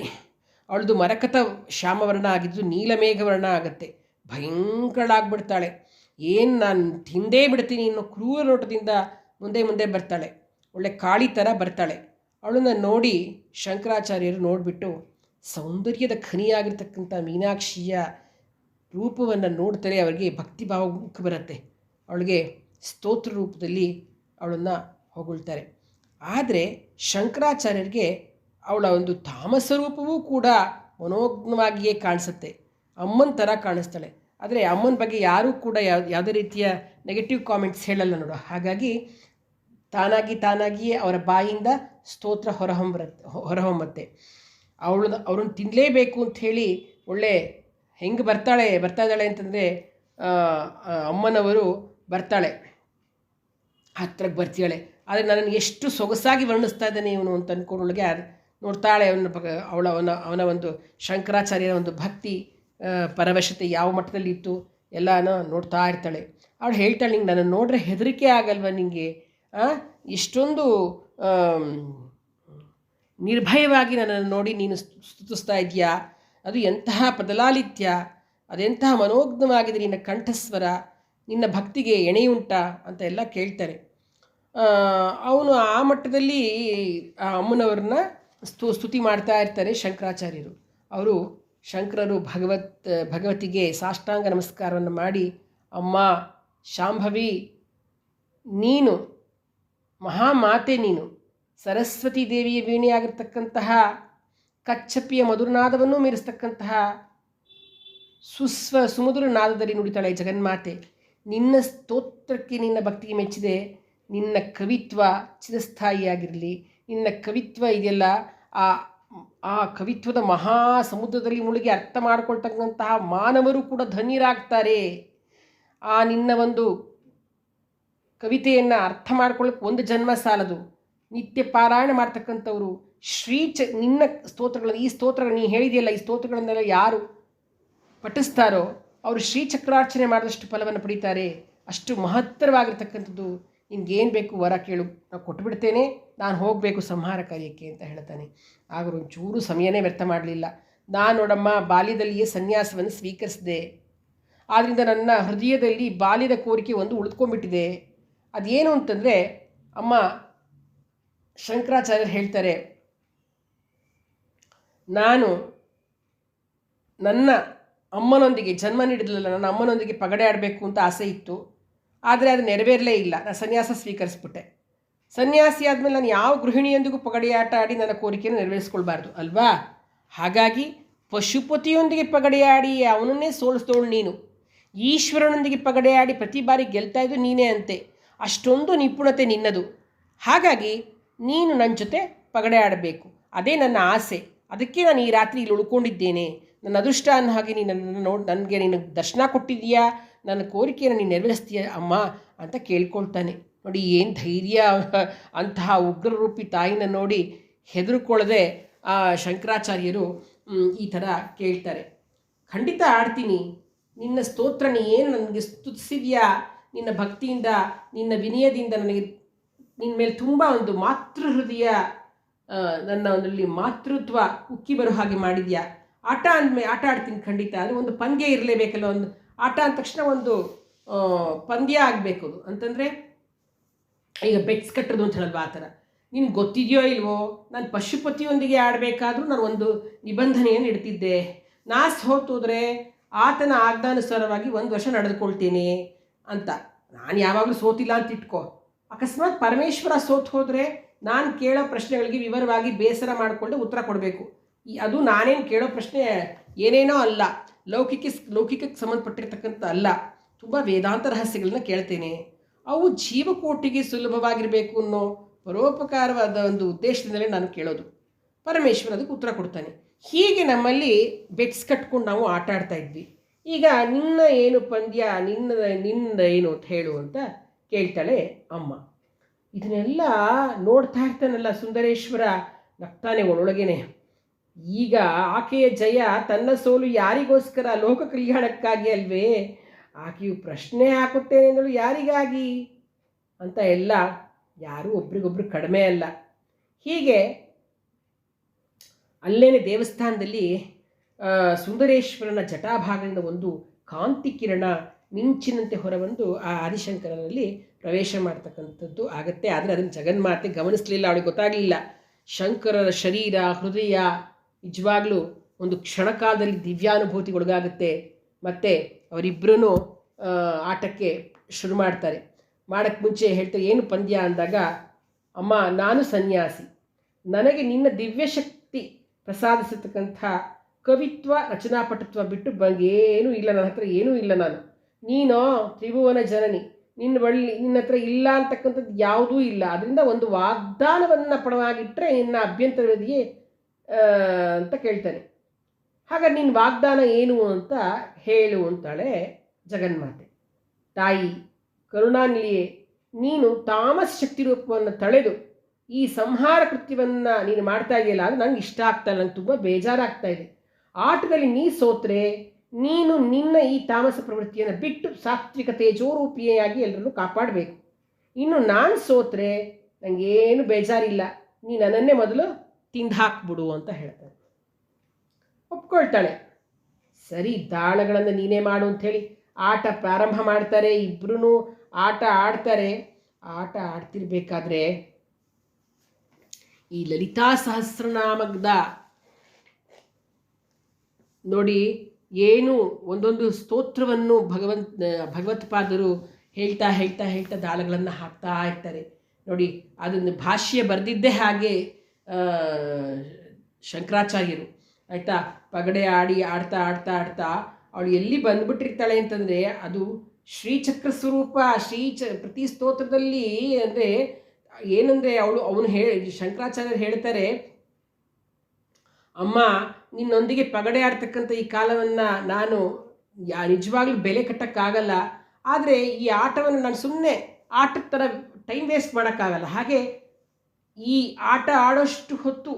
ಅವಳದು ಮರಕತ ಶ್ಯಾಮವರ್ಣ ಆಗಿದ್ದು ನೀಲಮೇಘವರ್ಣ ಆಗುತ್ತೆ. ಭಯಂಕರಳಾಗ್ಬಿಡ್ತಾಳೆ. ಏನು ನಾನು ಹಿಂದೆ ಬಿಡ್ತೀನಿ ಅನ್ನೋ ಕ್ರೂರ ನೋಟದಿಂದ ಮುಂದೆ ಬರ್ತಾಳೆ. ಒಳ್ಳೆ ಕಾಳಿ ಥರ ಬರ್ತಾಳೆ. ಅವಳನ್ನು ನೋಡಿ ಶಂಕರಾಚಾರ್ಯರು ನೋಡಿಬಿಟ್ಟು ಸೌಂದರ್ಯದ ಖನಿಯಾಗಿರ್ತಕ್ಕಂಥ ಮೀನಾಕ್ಷಿಯ ರೂಪವನ್ನು ನೋಡ್ತಾರೆ. ಅವರಿಗೆ ಭಕ್ತಿಭಾವ ಬರುತ್ತೆ. ಅವಳಿಗೆ ಸ್ತೋತ್ರ ರೂಪದಲ್ಲಿ ಅವಳನ್ನು ಹೊಗಳ್ತಾರೆ. ಆದರೆ ಶಂಕರಾಚಾರ್ಯರಿಗೆ ಅವಳ ಒಂದು ತಾಮಸ ರೂಪವೂ ಕೂಡ ಮನೋಜ್ಞವಾಗಿಯೇ ಕಾಣಿಸುತ್ತೆ, ಅಮ್ಮನ ಥರ ಕಾಣಿಸ್ತಾಳೆ. ಆದರೆ ಅಮ್ಮನ ಬಗ್ಗೆ ಯಾರೂ ಕೂಡ ಯಾವುದೇ ರೀತಿಯ ನೆಗೆಟಿವ್ ಕಾಮೆಂಟ್ಸ್ ಹೇಳಲ್ಲ ನೋಡು. ಹಾಗಾಗಿ ತಾನಾಗಿಯೇ ಅವರ ಬಾಯಿಂದ ಸ್ತೋತ್ರ ಹೊರಹೊಮ್ಮತ್ತೆ. ಅವ್ರನ್ನ ತಿನ್ನಲೇಬೇಕು ಅಂಥೇಳಿ ಒಳ್ಳೆ ಹೆಂಗೆ ಬರ್ತಾ ಇದ್ದಾಳೆ ಅಂತಂದರೆ, ಅಮ್ಮನವರು ಬರ್ತಾಳೆ, ಹತ್ರಕ್ಕೆ ಬರ್ತಾಳೆ. ಆದರೆ ನನ್ನನ್ನು ಎಷ್ಟು ಸೊಗಸಾಗಿ ವರ್ಣಿಸ್ತಾ ಇದ್ದಾನೆ ಇವನು ಅಂತ ಅಂದ್ಕೊಂಡೊಳಗೆ ನೋಡ್ತಾಳೆ. ಅವನ ಒಂದು ಶಂಕರಾಚಾರ್ಯರ ಒಂದು ಭಕ್ತಿ ಪರವಶತೆ ಯಾವ ಮಟ್ಟದಲ್ಲಿ ಇತ್ತು ಎಲ್ಲನೂ ನೋಡ್ತಾ ಇರ್ತಾಳೆ. ಅವಳು ಹೇಳ್ತಾಳೆ, ನಿಂಗೆ ನನ್ನನ್ನು ನೋಡ್ರೆ ಹೆದರಿಕೆ ಆಗಲ್ವ ನಿನಗೆ? ಇಷ್ಟೊಂದು ನಿರ್ಭಯವಾಗಿ ನನ್ನನ್ನು ನೋಡಿ ನೀನು ಸ್ತುತಿಸ್ತಾ ಇದೆಯಾ? ಅದು ಎಂತಹ ಪದಲಾಲಿತ್ಯ, ಅದೆಂತಹ ಮನೋಜ್ಞವಾಗಿದೆ ನಿನ್ನ ಕಂಠಸ್ವರ, ನಿನ್ನ ಭಕ್ತಿಗೆ ಎಣೆಯುಂಟಾ ಅಂತ ಎಲ್ಲ ಕೇಳ್ತಾರೆ. ಅವನು ಆ ಮಟ್ಟದಲ್ಲಿ ಆ ಅಮ್ಮನವ್ರನ್ನ ಸ್ತುತಿ ಮಾಡ್ತಾ ಇರ್ತಾರೆ ಶಂಕರಾಚಾರ್ಯರು. ಅವರು ಶಂಕರರು ಭಗವತಿಗೆ ಸಾಷ್ಟಾಂಗ ನಮಸ್ಕಾರವನ್ನು ಮಾಡಿ, ಅಮ್ಮ ಶಾಂಭವಿ, ನೀನು ಮಹಾಮಾತೆ, ನೀನು ಸರಸ್ವತಿ ದೇವಿಯ ವೀಣೆಯಾಗಿರ್ತಕ್ಕಂತಹ ಕಚ್ಚಪಿಯ ಮಧುರನಾದವನ್ನು ಮೀರಿಸ್ತಕ್ಕಂತಹ ಸುಮಧುರ ನಾದದಲ್ಲಿ ನುಡಿತಾಳೆ ಜಗನ್ಮಾತೆ. ನಿನ್ನ ಸ್ತೋತ್ರಕ್ಕೆ, ನಿನ್ನ ಭಕ್ತಿಗೆ ಮೆಚ್ಚಿದೆ. ನಿನ್ನ ಕವಿತ್ವ ಚಿರಸ್ಥಾಯಿಯಾಗಿರಲಿ. ನಿನ್ನ ಕವಿತ್ವ ಇದೆಯಲ್ಲ, ಆ ಕವಿತ್ವದ ಮಹಾ ಸಮುದ್ರದಲ್ಲಿ ಮುಳುಗಿ ಅರ್ಥ ಮಾಡಿಕೊಳ್ತಕ್ಕಂತಹ ಮಾನವರು ಕೂಡ ಧನ್ಯರಾಗ್ತಾರೆ. ಆ ನಿನ್ನ ಒಂದು ಕವಿತೆಯನ್ನು ಅರ್ಥ ಮಾಡ್ಕೊಳ್ಳೋಕೆ ಒಂದು ಜನ್ಮ ಸಾಲದು. ನಿತ್ಯ ಪಾರಾಯಣ ಮಾಡ್ತಕ್ಕಂಥವ್ರು ನಿನ್ನ ಸ್ತೋತ್ರಗಳನ್ನು, ಈ ಸ್ತೋತ್ರಗಳು ನೀ ಹೇಳಿದೆಯಲ್ಲ, ಈ ಸ್ತೋತ್ರಗಳನ್ನೆಲ್ಲ ಯಾರು ಪಠಿಸ್ತಾರೋ ಅವರು ಶ್ರೀಚಕ್ರಾರ್ಚನೆ ಮಾಡಿದಷ್ಟು ಫಲವನ್ನು ಪಡೀತಾರೆ. ಅಷ್ಟು ಮಹತ್ತರವಾಗಿರ್ತಕ್ಕಂಥದ್ದು. ನಿನ್ಗೇನು ಬೇಕು ವರ ಕೇಳು, ನಾವು ಕೊಟ್ಟುಬಿಡ್ತೇನೆ, ನಾನು ಹೋಗಬೇಕು ಸಂಹಾರ ಕಾರ್ಯಕ್ಕೆ ಅಂತ ಹೇಳ್ತಾನೆ. ಆಗ ಒಂಚೂರು ಸಮಯನೇ ವ್ಯರ್ಥ ಮಾಡಲಿಲ್ಲ. ನಾನು ನೋಡಮ್ಮ ಬಾಲ್ಯದಲ್ಲಿಯೇ ಸನ್ಯಾಸವನ್ನು ಸ್ವೀಕರಿಸಿದೆ. ಆದ್ದರಿಂದ ನನ್ನ ಹೃದಯದಲ್ಲಿ ಬಾಲ್ಯದ ಕೋರಿಕೆ ಒಂದು ಉಳಿದುಕೊಂಡ್ಬಿಟ್ಟಿದೆ. ಅದೇನು ಅಂತಂದರೆ, ಅಮ್ಮ ಶಂಕರಾಚಾರ್ಯರು ಹೇಳ್ತಾರೆ, ನಾನು ನನ್ನ ಅಮ್ಮನೊಂದಿಗೆ ಜನ್ಮ ನೀಡಿದ್ಲಲ್ಲ, ನನ್ನ ಅಮ್ಮನೊಂದಿಗೆ ಪಗಡೆ ಆಡಬೇಕು ಅಂತ ಆಸೆ ಇತ್ತು. ಆದರೆ ಅದು ನೆರವೇರಲೇ ಇಲ್ಲ. ನಾನು ಸನ್ಯಾಸ ಸ್ವೀಕರಿಸ್ಬಿಟ್ಟೆ. ಸನ್ಯಾಸಿ ಆದಮೇಲೆ ನಾನು ಯಾವ ಗೃಹಿಣಿಯೊಂದಿಗೂ ಪಗಡೆ ಆಟ ಆಡಿ ನನ್ನ ಕೋರಿಕೆಯನ್ನು ನೆರವೇರಿಸ್ಕೊಳ್ಬಾರ್ದು ಅಲ್ವಾ? ಹಾಗಾಗಿ ಪಶುಪತಿಯೊಂದಿಗೆ ಪಗಡೆ ಆಡಿ ಅವನನ್ನೇ ಸೋಲಿಸ್ದವಳು ನೀನು. ಈಶ್ವರನೊಂದಿಗೆ ಪಗಡೆ ಆಡಿ ಪ್ರತಿ ಬಾರಿ ಗೆಲ್ತಾ ಇದ್ದು ನೀನೇ ಅಂತೆ. ಅಷ್ಟೊಂದು ನಿಪುಣತೆ ನಿನ್ನದು. ಹಾಗಾಗಿ ನೀನು ನನ್ನ ಜೊತೆ ಪಗಡೆ ಆಡಬೇಕು, ಅದೇ ನನ್ನ ಆಸೆ. ಅದಕ್ಕೆ ನಾನು ಈ ರಾತ್ರಿ ಇಲ್ಲಿ ಉಳ್ಕೊಂಡಿದ್ದೇನೆ. ನನ್ನ ಅದೃಷ್ಟ ಅನ್ನೋ ಹಾಗೆ ನೀನು ನನಗೆ ನೀನು ದರ್ಶನ ಕೊಟ್ಟಿದ್ದೀಯಾ, ನನ್ನ ಕೋರಿಕೆಯನ್ನು ನೀನು ನೆರವೇರಿಸ್ತೀಯ ಅಮ್ಮ ಅಂತ ಕೇಳ್ಕೊಳ್ತಾನೆ. ನೋಡಿ ಏನು ಧೈರ್ಯ! ಅಂತಹ ಉಗ್ರರೂಪಿ ತಾಯಿನ ನೋಡಿ ಹೆದರ್ಕೊಳ್ಳದೆ ಆ ಶಂಕರಾಚಾರ್ಯರು ಈ ಥರ ಕೇಳ್ತಾರೆ. ಖಂಡಿತ ಆಡ್ತೀನಿ, ನಿನ್ನ ಸ್ತೋತ್ರ ನೀ ಏನು ನನಗೆ ಸ್ತುತಿಸಿದ್ಯಾ, ನಿನ್ನ ಭಕ್ತಿಯಿಂದ, ನಿನ್ನ ವಿನಯದಿಂದ ನನಗೆ ನಿನ್ನ ಮೇಲೆ ತುಂಬ ಒಂದು ಮಾತೃ ಹೃದಯ, ನನ್ನ ಒಂದಲ್ಲಿ ಮಾತೃತ್ವ ಉಕ್ಕಿ ಬರೋ ಹಾಗೆ ಮಾಡಿದ್ಯಾ. ಆಟ ಆಡ್ತೀನಿ ಖಂಡಿತ. ಅದು ಒಂದು ಪಂದ್ಯ ಇರಲೇಬೇಕಲ್ಲ. ಒಂದು ಆಟ ಅಂದ ತಕ್ಷಣ ಒಂದು ಪಂದ್ಯ ಆಗಬೇಕು. ಅದು ಅಂತಂದರೆ ಈಗ ಬೆಟ್ಸ್ ಕಟ್ಟೋದು ಅಂತ ಹೇಳಲ್ವ, ಆ ಥರ. ನಿನ್ಗೆ ಗೊತ್ತಿದೆಯೋ ಇಲ್ವೋ, ನಾನು ಪಶುಪತಿಯೊಂದಿಗೆ ಆಡಬೇಕಾದ್ರೂ ನಾನು ಒಂದು ನಿಬಂಧನೆಯನ್ನು ಇಡ್ತಿದ್ದೆ. ನಾ ಸೋತೋದ್ರೆ ಆತನ ಆಜ್ಞಾನುಸಾರವಾಗಿ 1 ವರ್ಷ ನಡೆದುಕೊಳ್ತೀನಿ ಅಂತ. ನಾನು ಯಾವಾಗಲೂ ಸೋತಿಲ್ಲ ಅಂತ ಇಟ್ಕೋ. ಅಕಸ್ಮಾತ್ ಪರಮೇಶ್ವರ ಸೋತು ಹೋದರೆ ನಾನು ಕೇಳೋ ಪ್ರಶ್ನೆಗಳಿಗೆ ವಿವರವಾಗಿ ಬೇಸರ ಮಾಡಿಕೊಂಡು ಉತ್ತರ ಕೊಡಬೇಕು. ಅದು ನಾನೇನು ಕೇಳೋ ಪ್ರಶ್ನೆ ಏನೇನೋ ಅಲ್ಲ, ಲೌಕಿಕಕ್ಕೆ ಸಂಬಂಧಪಟ್ಟಿರ್ತಕ್ಕಂಥ ಅಲ್ಲ, ತುಂಬ ವೇದಾಂತ ರಹಸ್ಯಗಳನ್ನ ಕೇಳ್ತೇನೆ. ಅವು ಜೀವಕೋಟಿಗೆ ಸುಲಭವಾಗಿರಬೇಕು ಅನ್ನೋ ಪರೋಪಕಾರವಾದ ಒಂದು ಉದ್ದೇಶದಿಂದಲೇ ನಾನು ಕೇಳೋದು. ಪರಮೇಶ್ವರ ಅದಕ್ಕೆ ಉತ್ತರ ಕೊಡ್ತಾನೆ. ಹೀಗೆ ನಮ್ಮಲ್ಲಿ ಬೆಟ್ಸ್ ಕಟ್ಕೊಂಡು ನಾವು ಆಟ ಆಡ್ತಾ ಇದ್ವಿ. ಈಗ ನಿನ್ನ ಏನು ಪಂದ್ಯ, ನಿನ್ನ ಏನು ಅಂತ ಹೇಳು ಅಂತ ಕೇಳ್ತಾಳೆ ಅಮ್ಮ. ಇದನ್ನೆಲ್ಲ ನೋಡ್ತಾ ಇರ್ತಾನಲ್ಲ ಸುಂದರೇಶ್ವರ, ನಗ್ತಾನೆ ಒಳೊಳಗೇನೆ. ಈಗ ಆಕೆಯ ಜಯ, ತನ್ನ ಸೋಲು ಯಾರಿಗೋಸ್ಕರ? ಲೋಕ ಕಲ್ಯಾಣಕ್ಕಾಗಿ ಅಲ್ವೇ? ಆಕೆಯು ಪ್ರಶ್ನೆ ಹಾಕುತ್ತೇನೆ ಅಂದಳು, ಯಾರಿಗಾಗಿ ಅಂತ. ಎಲ್ಲ ಯಾರೂ ಒಬ್ರಿಗೊಬ್ರು ಕಡಿಮೆ ಅಲ್ಲ. ಹೀಗೆ ಅಲ್ಲೇನೆ ದೇವಸ್ಥಾನದಲ್ಲಿ ಸುಂದರೇಶ್ವರನ ಜಟಾಭಾಗದಿಂದ ಒಂದು ಕಾಂತಿ ಕಿರಣ ಮಿಂಚಿನಂತೆ ಹೊರಬಂದು ಆ ಆದಿಶಂಕರನಲ್ಲಿ ಪ್ರವೇಶ ಮಾಡ್ತಕ್ಕಂಥದ್ದು ಆಗುತ್ತೆ. ಆದರೆ ಅದನ್ನು ಜಗನ್ಮಾತೆ ಗಮನಿಸಲಿಲ್ಲ, ಅವಳಿಗೆ ಗೊತ್ತಾಗಲಿಲ್ಲ. ಶಂಕರರ ಶರೀರ, ಹೃದಯ ನಿಜವಾಗ್ಲೂ ಒಂದು ಕ್ಷಣಕಾಲದಲ್ಲಿ ದಿವ್ಯಾನುಭೂತಿಗೊಳಗಾಗುತ್ತೆ. ಮತ್ತು ಅವರಿಬ್ಬರೂ ಆಟಕ್ಕೆ ಶುರು ಮಾಡ್ತಾರೆ. ಮಾಡೋಕ್ಕೆ ಮುಂಚೆ ಹೇಳ್ತಾರೆ, ಏನು ಪಂದ್ಯ ಅಂದಾಗ, ಅಮ್ಮ ನಾನು ಸನ್ಯಾಸಿ, ನನಗೆ ನಿನ್ನ ದಿವ್ಯಶಕ್ತಿ ಪ್ರಸಾದಿಸತಕ್ಕಂಥ ಕವಿತ್ವ ರಚನಾಪಟುತ್ವ ಬಿಟ್ಟು ಏನೂ ಇಲ್ಲ ನನ್ನ ಹತ್ರ, ಏನೂ ಇಲ್ಲ ನಾನು. ನೀನು ತ್ರಿಭುವನ ಜನನಿ, ನಿನ್ನ ಹತ್ರ ಇಲ್ಲ ಅಂತಕ್ಕಂಥದ್ದು ಯಾವುದೂ ಇಲ್ಲ. ಅದರಿಂದ ಒಂದು ವಾಗ್ದಾನವನ್ನು ಪಣವಾಗಿಟ್ಟರೆ ನಿನ್ನ ಅಭ್ಯಂತರವಿದೆಯೇ ಅಂತ ಕೇಳ್ತಾನೆ. ಹಾಗಾದ್ರೆ ನಿನ್ನ ವಾಗ್ದಾನ ಏನು ಅಂತ ಹೇಳು ಅಂತಾಳೆ ಜಗನ್ಮಾತೆ. ತಾಯಿ ಕರುಣಾನಿಲಿಯೇ, ನೀನು ತಾಮಸ ಶಕ್ತಿ ರೂಪವನ್ನು ತಳೆದು ಈ ಸಂಹಾರ ಕೃತ್ಯವನ್ನು ನೀನು ಮಾಡ್ತಾ ಇದೆಯಲ್ಲ, ಅದು ನಂಗೆ ಇಷ್ಟ ಆಗ್ತಾ ಇಲ್ಲ, ನಂಗೆ ತುಂಬ ಬೇಜಾರಾಗ್ತಾ ಇದೆ. ಆಟದಲ್ಲಿ ನೀ ಸೋತ್ರೆ ನೀನು ನಿನ್ನ ಈ ತಾಮಸ ಪ್ರವೃತ್ತಿಯನ್ನು ಬಿಟ್ಟು ಸಾತ್ವಿಕ ತೇಜೋರೂಪಿಯಾಗಿ ಎಲ್ಲರನ್ನೂ ಕಾಪಾಡಬೇಕು. ಇನ್ನು ನಾನು ಸೋತ್ರೆ ನನಗೇನು ಬೇಜಾರಿಲ್ಲ, ನೀ ನನ್ನನ್ನೇ ಮೊದಲು ತಿಂದು ಹಾಕ್ಬಿಡು ಅಂತ ಹೇಳ್ತಾನೆ. ಒಪ್ಕೊಳ್ತಾಳೆ. ಸರಿ, ದಾಳಗಳನ್ನು ನೀನೇ ಮಾಡು ಅಂಥೇಳಿ ಆಟ ಪ್ರಾರಂಭ ಮಾಡ್ತಾರೆ. ಇಬ್ಬರೂ ಆಟ ಆಡ್ತಾರೆ. ಆಟ ಆಡ್ತಿರ್ಬೇಕಾದ್ರೆ ಈ ಲಲಿತಾ ಸಹಸ್ರನಾಮದ ನೋಡಿ, ಏನು ಒಂದೊಂದು ಸ್ತೋತ್ರವನ್ನು ಭಗವತ್ಪಾದರು ಹೇಳ್ತಾ ಹೇಳ್ತಾ ಹೇಳ್ತಾ ದಾಳಗಳನ್ನು ಹಾಕ್ತಾ ಇರ್ತಾರೆ. ನೋಡಿ, ಅದನ್ನು ಭಾಷ್ಯ ಬರೆದಿದ್ದೇ ಹಾಗೆ ಶಂಕರಾಚಾರ್ಯರು, ಆಯಿತಾ. ಪಗಡೆ ಆಡ್ತಾ ಆಡ್ತಾ ಆಡ್ತಾ ಅವಳು ಎಲ್ಲಿ ಬಂದುಬಿಟ್ಟಿರ್ತಾಳೆ ಅಂತಂದರೆ ಅದು ಶ್ರೀಚಕ್ರ ಸ್ವರೂಪ. ಪ್ರತಿ ಸ್ತೋತ್ರದಲ್ಲಿ ಅಂದರೆ ಏನಂದರೆ ಅವನು ಶಂಕರಾಚಾರ್ಯರು ಹೇಳ್ತಾರೆ, ಅಮ್ಮ ನಿನ್ನೊಂದಿಗೆ ಪಗಡೆ ಆಡ್ತಕ್ಕಂಥ ಈ ಕಾಲವನ್ನು ನಾನು ನಿಜವಾಗ್ಲೂ ಬೆಲೆ ಕಟ್ಟೋಕ್ಕಾಗಲ್ಲ. ಆದರೆ ಈ ಆಟವನ್ನು ನಾನು ಸುಮ್ಮನೆ ಆಟದ ಥರ ಟೈಮ್ ವೇಸ್ಟ್ ಮಾಡೋಕ್ಕಾಗಲ್ಲ. ಹಾಗೆ ಈ ಆಟ ಆಡೋಷ್ಟು ಹೊತ್ತು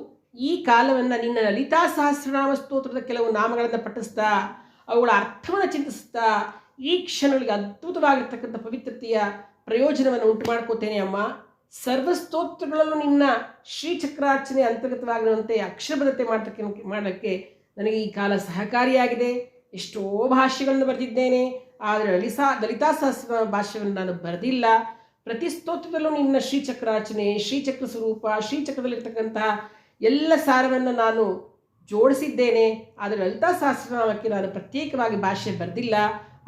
ಈ ಕಾಲವನ್ನು ನಿನ್ನ ಲಲಿತಾ ಸಹಸ್ರನಾಮ ಸ್ತೋತ್ರದ ಕೆಲವು ನಾಮಗಳನ್ನು ಪಠಿಸ್ತಾ ಅವುಗಳ ಅರ್ಥವನ್ನು ಚಿಂತಿಸ್ತಾ ಈ ಕ್ಷಣಗಳಿಗೆ ಅದ್ಭುತವಾಗಿರ್ತಕ್ಕಂಥ ಪವಿತ್ರತೆಯ ಪ್ರಯೋಜನವನ್ನು ಉಂಟು ಮಾಡ್ಕೋತೇನೆ ಅಮ್ಮ. ಸರ್ವಸ್ತೋತ್ರಗಳಲ್ಲೂ ನಿನ್ನ ಶ್ರೀಚಕ್ರಾರ್ಚನೆ ಅಂತರ್ಗತವಾಗಿರುವಂತೆ ಅಕ್ಷರಬದ್ಧತೆ ಮಾಡೋಕ್ಕೆ ನನಗೆ ಈ ಕಾಲ ಸಹಕಾರಿಯಾಗಿದೆ. ಎಷ್ಟೋ ಭಾಷ್ಯಗಳನ್ನು ಬರೆದಿದ್ದೇನೆ, ಆದರೆ ಲಲಿತಾ ಸಹಸ್ರ ಭಾಷ್ಯವನ್ನು ನಾನು ಬರೆದಿಲ್ಲ. ಪ್ರತಿ ಸ್ತೋತ್ರದಲ್ಲೂ ನಿನ್ನ ಶ್ರೀಚಕ್ರಾರ್ಚನೆ, ಶ್ರೀಚಕ್ರ ಸ್ವರೂಪ, ಶ್ರೀಚಕ್ರದಲ್ಲಿರ್ತಕ್ಕಂತಹ ಎಲ್ಲ ಸಾರವನ್ನು ನಾನು ಜೋಡಿಸಿದ್ದೇನೆ. ಆದರೆ ಲಲಿತಾ ಸಹಸ್ರನಾಮಕ್ಕೆ ನಾನು ಪ್ರತ್ಯೇಕವಾಗಿ ಭಾಷೆ ಬರೆದಿಲ್ಲ.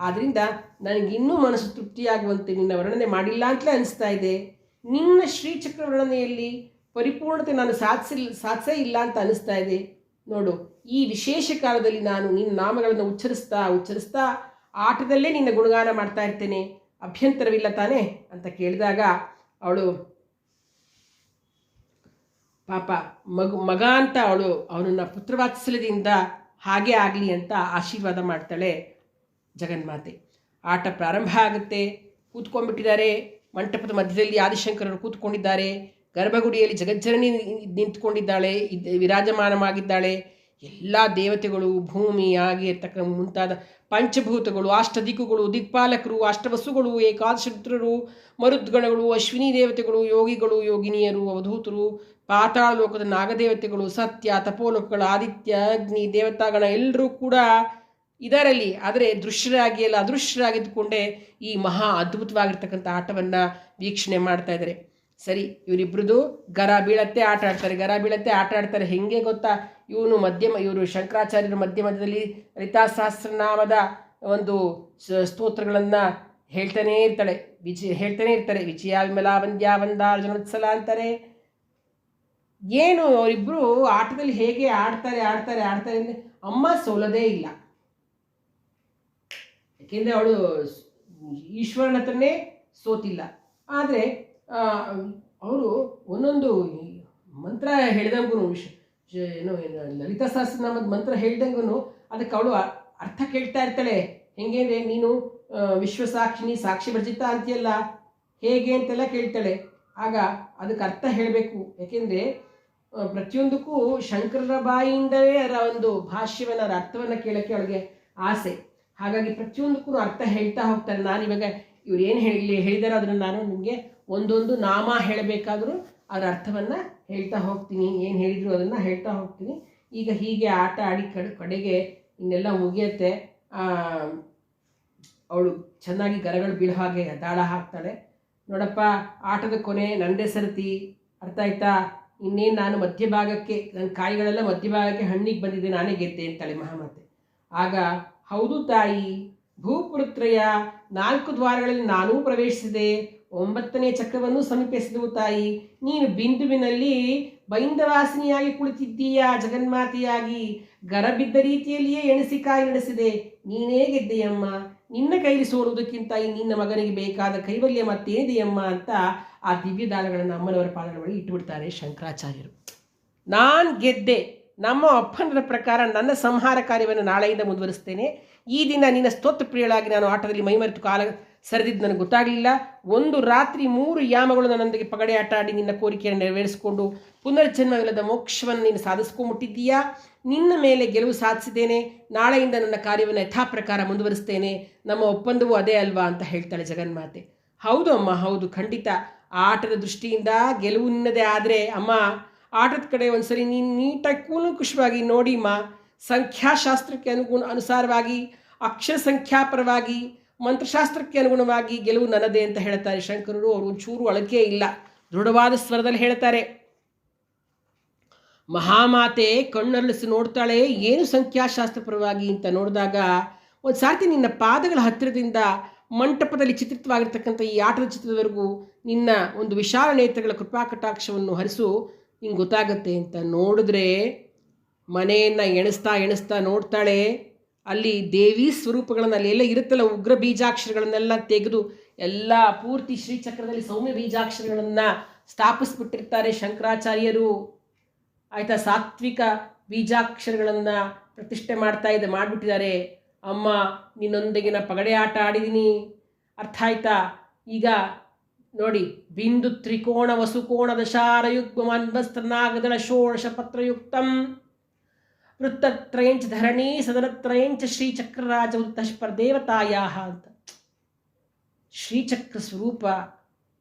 ಆದ್ದರಿಂದ ನನಗಿನ್ನೂ ಮನಸ್ಸು ತೃಪ್ತಿಯಾಗುವಂತೆ ನಿನ್ನ ವರ್ಣನೆ ಮಾಡಿಲ್ಲ ಅಂತಲೇ ಅನಿಸ್ತಾ ಇದೆ. ನಿನ್ನ ಶ್ರೀಚಕ್ರ ವರ್ಣನೆಯಲ್ಲಿ ಪರಿಪೂರ್ಣತೆ ನಾನು ಸಾಧಿಸೇ ಇಲ್ಲ ಅಂತ ಅನಿಸ್ತಾ ಇದೆ. ನೋಡು, ಈ ವಿಶೇಷ ಕಾಲದಲ್ಲಿ ನಾನು ನಿನ್ನ ನಾಮಗಳನ್ನು ಉಚ್ಚರಿಸ್ತಾ ಆಟದಲ್ಲೇ ನಿನ್ನ ಗುಣಗಾನ ಮಾಡ್ತಾ ಇರ್ತೇನೆ, ಅಭ್ಯಂತರವಿಲ್ಲ ತಾನೇ ಅಂತ ಕೇಳಿದಾಗ ಅವಳು ಪಾಪ ಮಗ ಅಂತ ಅವನನ್ನು ಪುತ್ರವಾತ್ಸಲ್ಯದಿಂದ ಹಾಗೇ ಆಗಲಿ ಅಂತ ಆಶೀರ್ವಾದ ಮಾಡ್ತಾಳೆ ಜಗನ್ಮಾತೆ. ಆಟ ಪ್ರಾರಂಭ ಆಗುತ್ತೆ. ಕೂತ್ಕೊಂಡ್ಬಿಟ್ಟಿದ್ದಾರೆ. ಮಂಟಪದ ಮಧ್ಯದಲ್ಲಿ ಆದಿಶಂಕರರು ಕೂತ್ಕೊಂಡಿದ್ದಾರೆ. ಗರ್ಭಗುಡಿಯಲ್ಲಿ ಜಗಜ್ಜನನಿ ನಿಂತ್ಕೊಂಡಿದ್ದಾಳೆ, ವಿರಾಜಮಾನವಾಗಿದ್ದಾಳೆ. ಎಲ್ಲ ದೇವತೆಗಳು, ಭೂಮಿ ಹಾಗೆ ಇರ್ತಕ್ಕ ಮುಂತಾದ ಪಂಚಭೂತಗಳು, ಅಷ್ಟದಿಕ್ಕುಗಳು, ದಿಕ್ಪಾಲಕರು, ಅಷ್ಟವಸುಗಳು, ಏಕಾದಶ ರುದ್ರರು, ಮರುದ್ಗಣಗಳು, ಅಶ್ವಿನಿ ದೇವತೆಗಳು, ಯೋಗಿಗಳು, ಯೋಗಿನಿಯರು, ಅವಧೂತರು, ಪಾತಾಳ ಲೋಕದ ನಾಗದೇವತೆಗಳು, ಸತ್ಯ ತಪೋಲೋಕಗಳ ಆದಿತ್ಯ ಅಗ್ನಿ ದೇವತಾಗಣ ಎಲ್ಲರೂ ಕೂಡ ಇದರಲ್ಲಿ. ಆದರೆ ದೃಶ್ಯರಾಗಿ ಅಲ್ಲ, ಅದೃಶ್ಯರಾಗಿದ್ದುಕೊಂಡೇ ಈ ಮಹಾ ಅದ್ಭುತವಾಗಿರ್ತಕ್ಕಂಥ ಆಟವನ್ನು ವೀಕ್ಷಣೆ ಮಾಡ್ತಾ ಇದ್ದಾರೆ. ಸರಿ, ಇವರಿಬ್ಬರದು ಗರ ಬೀಳತ್ತೆ ಆಟ ಆಡ್ತಾರೆ. ಹೆಂಗೆ ಗೊತ್ತಾ, ಇವರು ಶಂಕರಾಚಾರ್ಯರು ಮಧ್ಯದಲ್ಲಿ ಲಲಿತಾ ಸಹಸ್ರನಾಮದ ಒಂದು ಸ್ತೋತ್ರಗಳನ್ನು ಹೇಳ್ತಾನೇ ಇರ್ತಾರೆ. ವಿಜಯ ವಿಮಲಾ ವಂದ್ಯಾ ವಂದಾರ್ಜುನೋತ್ಸಲ ಅಂತಾರೆ. ಏನು ಅವರಿಬ್ಬರು ಆಟದಲ್ಲಿ ಹೇಗೆ ಆಡ್ತಾರೆ ಅಂದರೆ ಅಮ್ಮ ಸೋಲೋದೇ ಇಲ್ಲ. ಯಾಕೆಂದರೆ ಅವಳು ಈಶ್ವರನ ಹತ್ರನೇ ಸೋತಿಲ್ಲ. ಆದರೆ ಅವರು ಒಂದೊಂದು ಮಂತ್ರ ಹೇಳಿದಂಗೂ ಲಲಿತಾ ಸಹಸ್ರನಾಮದ ಮಂತ್ರ ಹೇಳಿದಂಗೂ ಅದಕ್ಕೆ ಅವಳು ಅರ್ಥ ಕೇಳ್ತಾ ಇರ್ತಾಳೆ. ಹೆಂಗೆ ಅಂದರೆ, ನೀನು ವಿಶ್ವಸಾಕ್ಷಿನಿ ಸಾಕ್ಷಿ ಭರ್ಜಿತ ಅಂತೀಯಲ್ಲ, ಹೇಗೆ ಅಂತೆಲ್ಲ ಕೇಳ್ತಾಳೆ. ಆಗ ಅದಕ್ಕೆ ಅರ್ಥ ಹೇಳಬೇಕು. ಯಾಕೆಂದರೆ ಪ್ರತಿಯೊಂದಕ್ಕೂ ಶಂಕರರ ಬಾಯಿಯಿಂದಲೇ ಅದರ ಒಂದು ಭಾಷ್ಯವನ್ನು, ಅದರ ಅರ್ಥವನ್ನು ಕೇಳೋಕ್ಕೆ ಅವಳಿಗೆ ಆಸೆ. ಹಾಗಾಗಿ ಪ್ರತಿಯೊಂದಕ್ಕೂ ಅರ್ಥ ಹೇಳ್ತಾ ಹೋಗ್ತಾರೆ. ನಾನಿವಾಗ ಇವ್ರು ಏನು ಹೇಳಿದಾರೋ ಅದನ್ನು ನಾನು ನಿಮಗೆ ಒಂದೊಂದು ನಾಮ ಹೇಳಬೇಕಾದ್ರೂ ಅದರ ಅರ್ಥವನ್ನು ಹೇಳ್ತಾ ಹೋಗ್ತೀನಿ, ಏನು ಹೇಳಿದ್ರು ಅದನ್ನು ಹೇಳ್ತಾ ಹೋಗ್ತೀನಿ. ಈಗ ಹೀಗೆ ಆಟ ಆಡಿ ಕಡೆಗೆ ಇನ್ನೆಲ್ಲ ಮುಗಿಯುತ್ತೆ. ಅವಳು ಚೆನ್ನಾಗಿ ಗರಗಳು ಬೀಳೋ ಹಾಗೆ ದಾಳ ಹಾಕ್ತಾಳೆ. ನೋಡಪ್ಪ, ಆಟದ ಕೊನೆ ನಂದೇ ಸರತಿ, ಅರ್ಥ ಆಯ್ತಾ? ಇನ್ನೇನು ನಾನು ಮಧ್ಯಭಾಗಕ್ಕೆ, ನನ್ನ ಕಾಯಿಗಳೆಲ್ಲ ಮಧ್ಯಭಾಗಕ್ಕೆ ಹಣ್ಣಿಗೆ ಬಂದಿದೆ, ನಾನೇ ಗೆದ್ದೆ ಅಂತಾಳೆ ಮಹಾಮಾತೆ. ಆಗ ಹೌದು ತಾಯಿ, ಭೂಪುರುತ್ರಯ 4 ದ್ವಾರಗಳಲ್ಲಿ ನಾನೂ ಪ್ರವೇಶಿಸಿದೆ. 9ನೇ ಚಕ್ರವನ್ನು ಸಮೀಪಿಸಿದವು ತಾಯಿ. ನೀನು ಬಿಂದುವಿನಲ್ಲಿ ಬೈಂದವಾಸಿನಿಯಾಗಿ ಕುಳಿತಿದ್ದೀಯಾ. ಜಗನ್ಮಾತೆಯಾಗಿ ಗರಬಿದ್ದ ರೀತಿಯಲ್ಲಿಯೇ ಎಣಸಿಕಾಯಿ ನಡೆಸಿದೆ. ನೀನೇ ಗೆದ್ದೆಯಮ್ಮ. ನಿನ್ನ ಕೈಲಿ ಸೋಲುವುದಕ್ಕಿಂತ ನಿನ್ನ ಮಗನಿಗೆ ಬೇಕಾದ ಕೈವಲ್ಯ ಮತ್ತೇನಿದೆಯಮ್ಮ ಅಂತ ಆ ದಿವ್ಯ ದಾನಗಳನ್ನು ಅಮ್ಮನವರ ಪಾದಗಳ ಬಳಿ ಇಟ್ಟುಬಿಡ್ತಾರೆ ಶಂಕರಾಚಾರ್ಯರು. ನಾನು ಗೆದ್ದೆ. ನಮ್ಮ ಒಪ್ಪಂದದ ಪ್ರಕಾರ ನನ್ನ ಸಂಹಾರ ಕಾರ್ಯವನ್ನು ನಾಳೆಯಿಂದ ಮುಂದುವರಿಸ್ತೇನೆ. ಈ ದಿನ ನಿನ್ನ ಸ್ತೋತ್ರ ಪ್ರಿಯಳಾಗಿ ನಾನು ಆಟದಲ್ಲಿ ಮೈಮರೆತು ಕಾಲ ಸರಿದಿದ್ದು ನನಗೆ ಗೊತ್ತಾಗಲಿಲ್ಲ. 1 ರಾತ್ರಿ 3 ಯಾಮಗಳು ನನ್ನೊಂದಿಗೆ ಪಗಡೆ ಆಟ ಆಡಿ ನಿನ್ನ ಕೋರಿಕೆಯನ್ನು ನೆರವೇರಿಸಿಕೊಂಡು ಪುನರ್ಜನ್ಮವಿಲ್ಲದ ಮೋಕ್ಷವನ್ನು ನೀನು ಸಾಧಿಸ್ಕೊಂಡ್ಬಿಟ್ಟಿದ್ದೀಯಾ. ನಿನ್ನ ಮೇಲೆ ಗೆಲುವು ಸಾಧಿಸಿದ್ದೇನೆ. ನಾಳೆಯಿಂದ ನನ್ನ ಕಾರ್ಯವನ್ನು ಯಥಾಪ್ರಕಾರ ಮುಂದುವರಿಸ್ತೇನೆ. ನಮ್ಮ ಒಪ್ಪಂದವೂ ಅದೇ ಅಲ್ವಾ ಅಂತ ಹೇಳ್ತಾಳೆ ಜಗನ್ಮಾತೆ. ಹೌದು ಅಮ್ಮ, ಹೌದು, ಖಂಡಿತ. ಆಟದ ದೃಷ್ಟಿಯಿಂದ ಗೆಲುವು ನಿನ್ನದೇ. ಆದರೆ ಅಮ್ಮ, ಆಟದ ಕಡೆ ಒಂದ್ಸರಿ ನೀನು ನೀಟಾಗಿ ಕೂಲಂಕುಷವಾಗಿ ನೋಡಿಮ್ಮ. ಸಂಖ್ಯಾಶಾಸ್ತ್ರಕ್ಕೆ ಅನುಸಾರವಾಗಿ, ಅಕ್ಷರ ಸಂಖ್ಯಾಪರವಾಗಿ, ಮಂತ್ರಶಾಸ್ತ್ರಕ್ಕೆ ಅನುಗುಣವಾಗಿ ಗೆಲುವು ನನ್ನದೇ ಅಂತ ಹೇಳ್ತಾರೆ ಶಂಕರರು. ಅವರು ಒಂಚೂರು ಅಳಕೆ ಇಲ್ಲ, ದೃಢವಾದ ಸ್ವರದಲ್ಲಿ ಹೇಳ್ತಾರೆ. ಮಹಾಮಾತೆ ಕಣ್ಣರಳಿಸಿ ನೋಡ್ತಾಳೆ. ಏನು ಸಂಖ್ಯಾಶಾಸ್ತ್ರಪರವಾಗಿ ಅಂತ ನೋಡಿದಾಗ, ಒಂದು ಸಾರ್ತಿ ನಿನ್ನ ಪಾದಗಳ ಹತ್ತಿರದಿಂದ ಮಂಟಪದಲ್ಲಿ ಚಿತ್ರಿತವಾಗಿರ್ತಕ್ಕಂಥ ಈ ಆಟದ ಚಿತ್ರದವರೆಗೂ ನಿನ್ನ ಒಂದು ವಿಶಾಲ ನೇತ್ರಗಳ ಕೃಪಾಕಟಾಕ್ಷವನ್ನು ಹರಿಸು, ಹಿಂಗೆ ಗೊತ್ತಾಗತ್ತೆ ಅಂತ ನೋಡಿದ್ರೆ ಮನೆಯನ್ನು ಎಣಿಸ್ತಾ ನೋಡ್ತಾಳೆ. ಅಲ್ಲಿ ದೇವಿ ಸ್ವರೂಪಗಳನ್ನು ಅಲ್ಲೆಲ್ಲ ಇರುತ್ತಲ್ಲ, ಉಗ್ರ ಬೀಜಾಕ್ಷರಗಳನ್ನೆಲ್ಲ ತೆಗೆದು ಎಲ್ಲ ಪೂರ್ತಿ ಶ್ರೀಚಕ್ರದಲ್ಲಿ ಸೌಮ್ಯ ಬೀಜಾಕ್ಷರಗಳನ್ನು ಸ್ಥಾಪಿಸ್ಬಿಟ್ಟಿರ್ತಾರೆ ಶಂಕರಾಚಾರ್ಯರು. ಆಯಿತಾ, ಸಾತ್ವಿಕ ಬೀಜಾಕ್ಷರಗಳನ್ನು ಪ್ರತಿಷ್ಠೆ ಮಾಡಿಬಿಟ್ಟಿದ್ದಾರೆ. ಅಮ್ಮ, ನಿನ್ನೊಂದಿಗಿನ ಪಗಡೆ ಆಟ ಆಡಿದ್ದೀನಿ, ಅರ್ಥ ಆಯ್ತಾ? ಈಗ ನೋಡಿ, ಬಿಂದು ತ್ರಿಕೋಣ ವಸುಕೋಣ ದಶಾರಯುಗ್ಮನ್ವಸ್ತನಾಗದಳ ಷೋಡಶ ಪತ್ರಯುಕ್ತಂ ವೃತ್ತತ್ರಯಂಚ ಧರಣಿ ಸದನತ್ರಯಂಚ ಶ್ರೀಚಕ್ರರಾಜ ಉತ್ತಸ್ಪರ್ದೇವತಾಯ ಅಂತ. ಶ್ರೀಚಕ್ರ ಸ್ವರೂಪ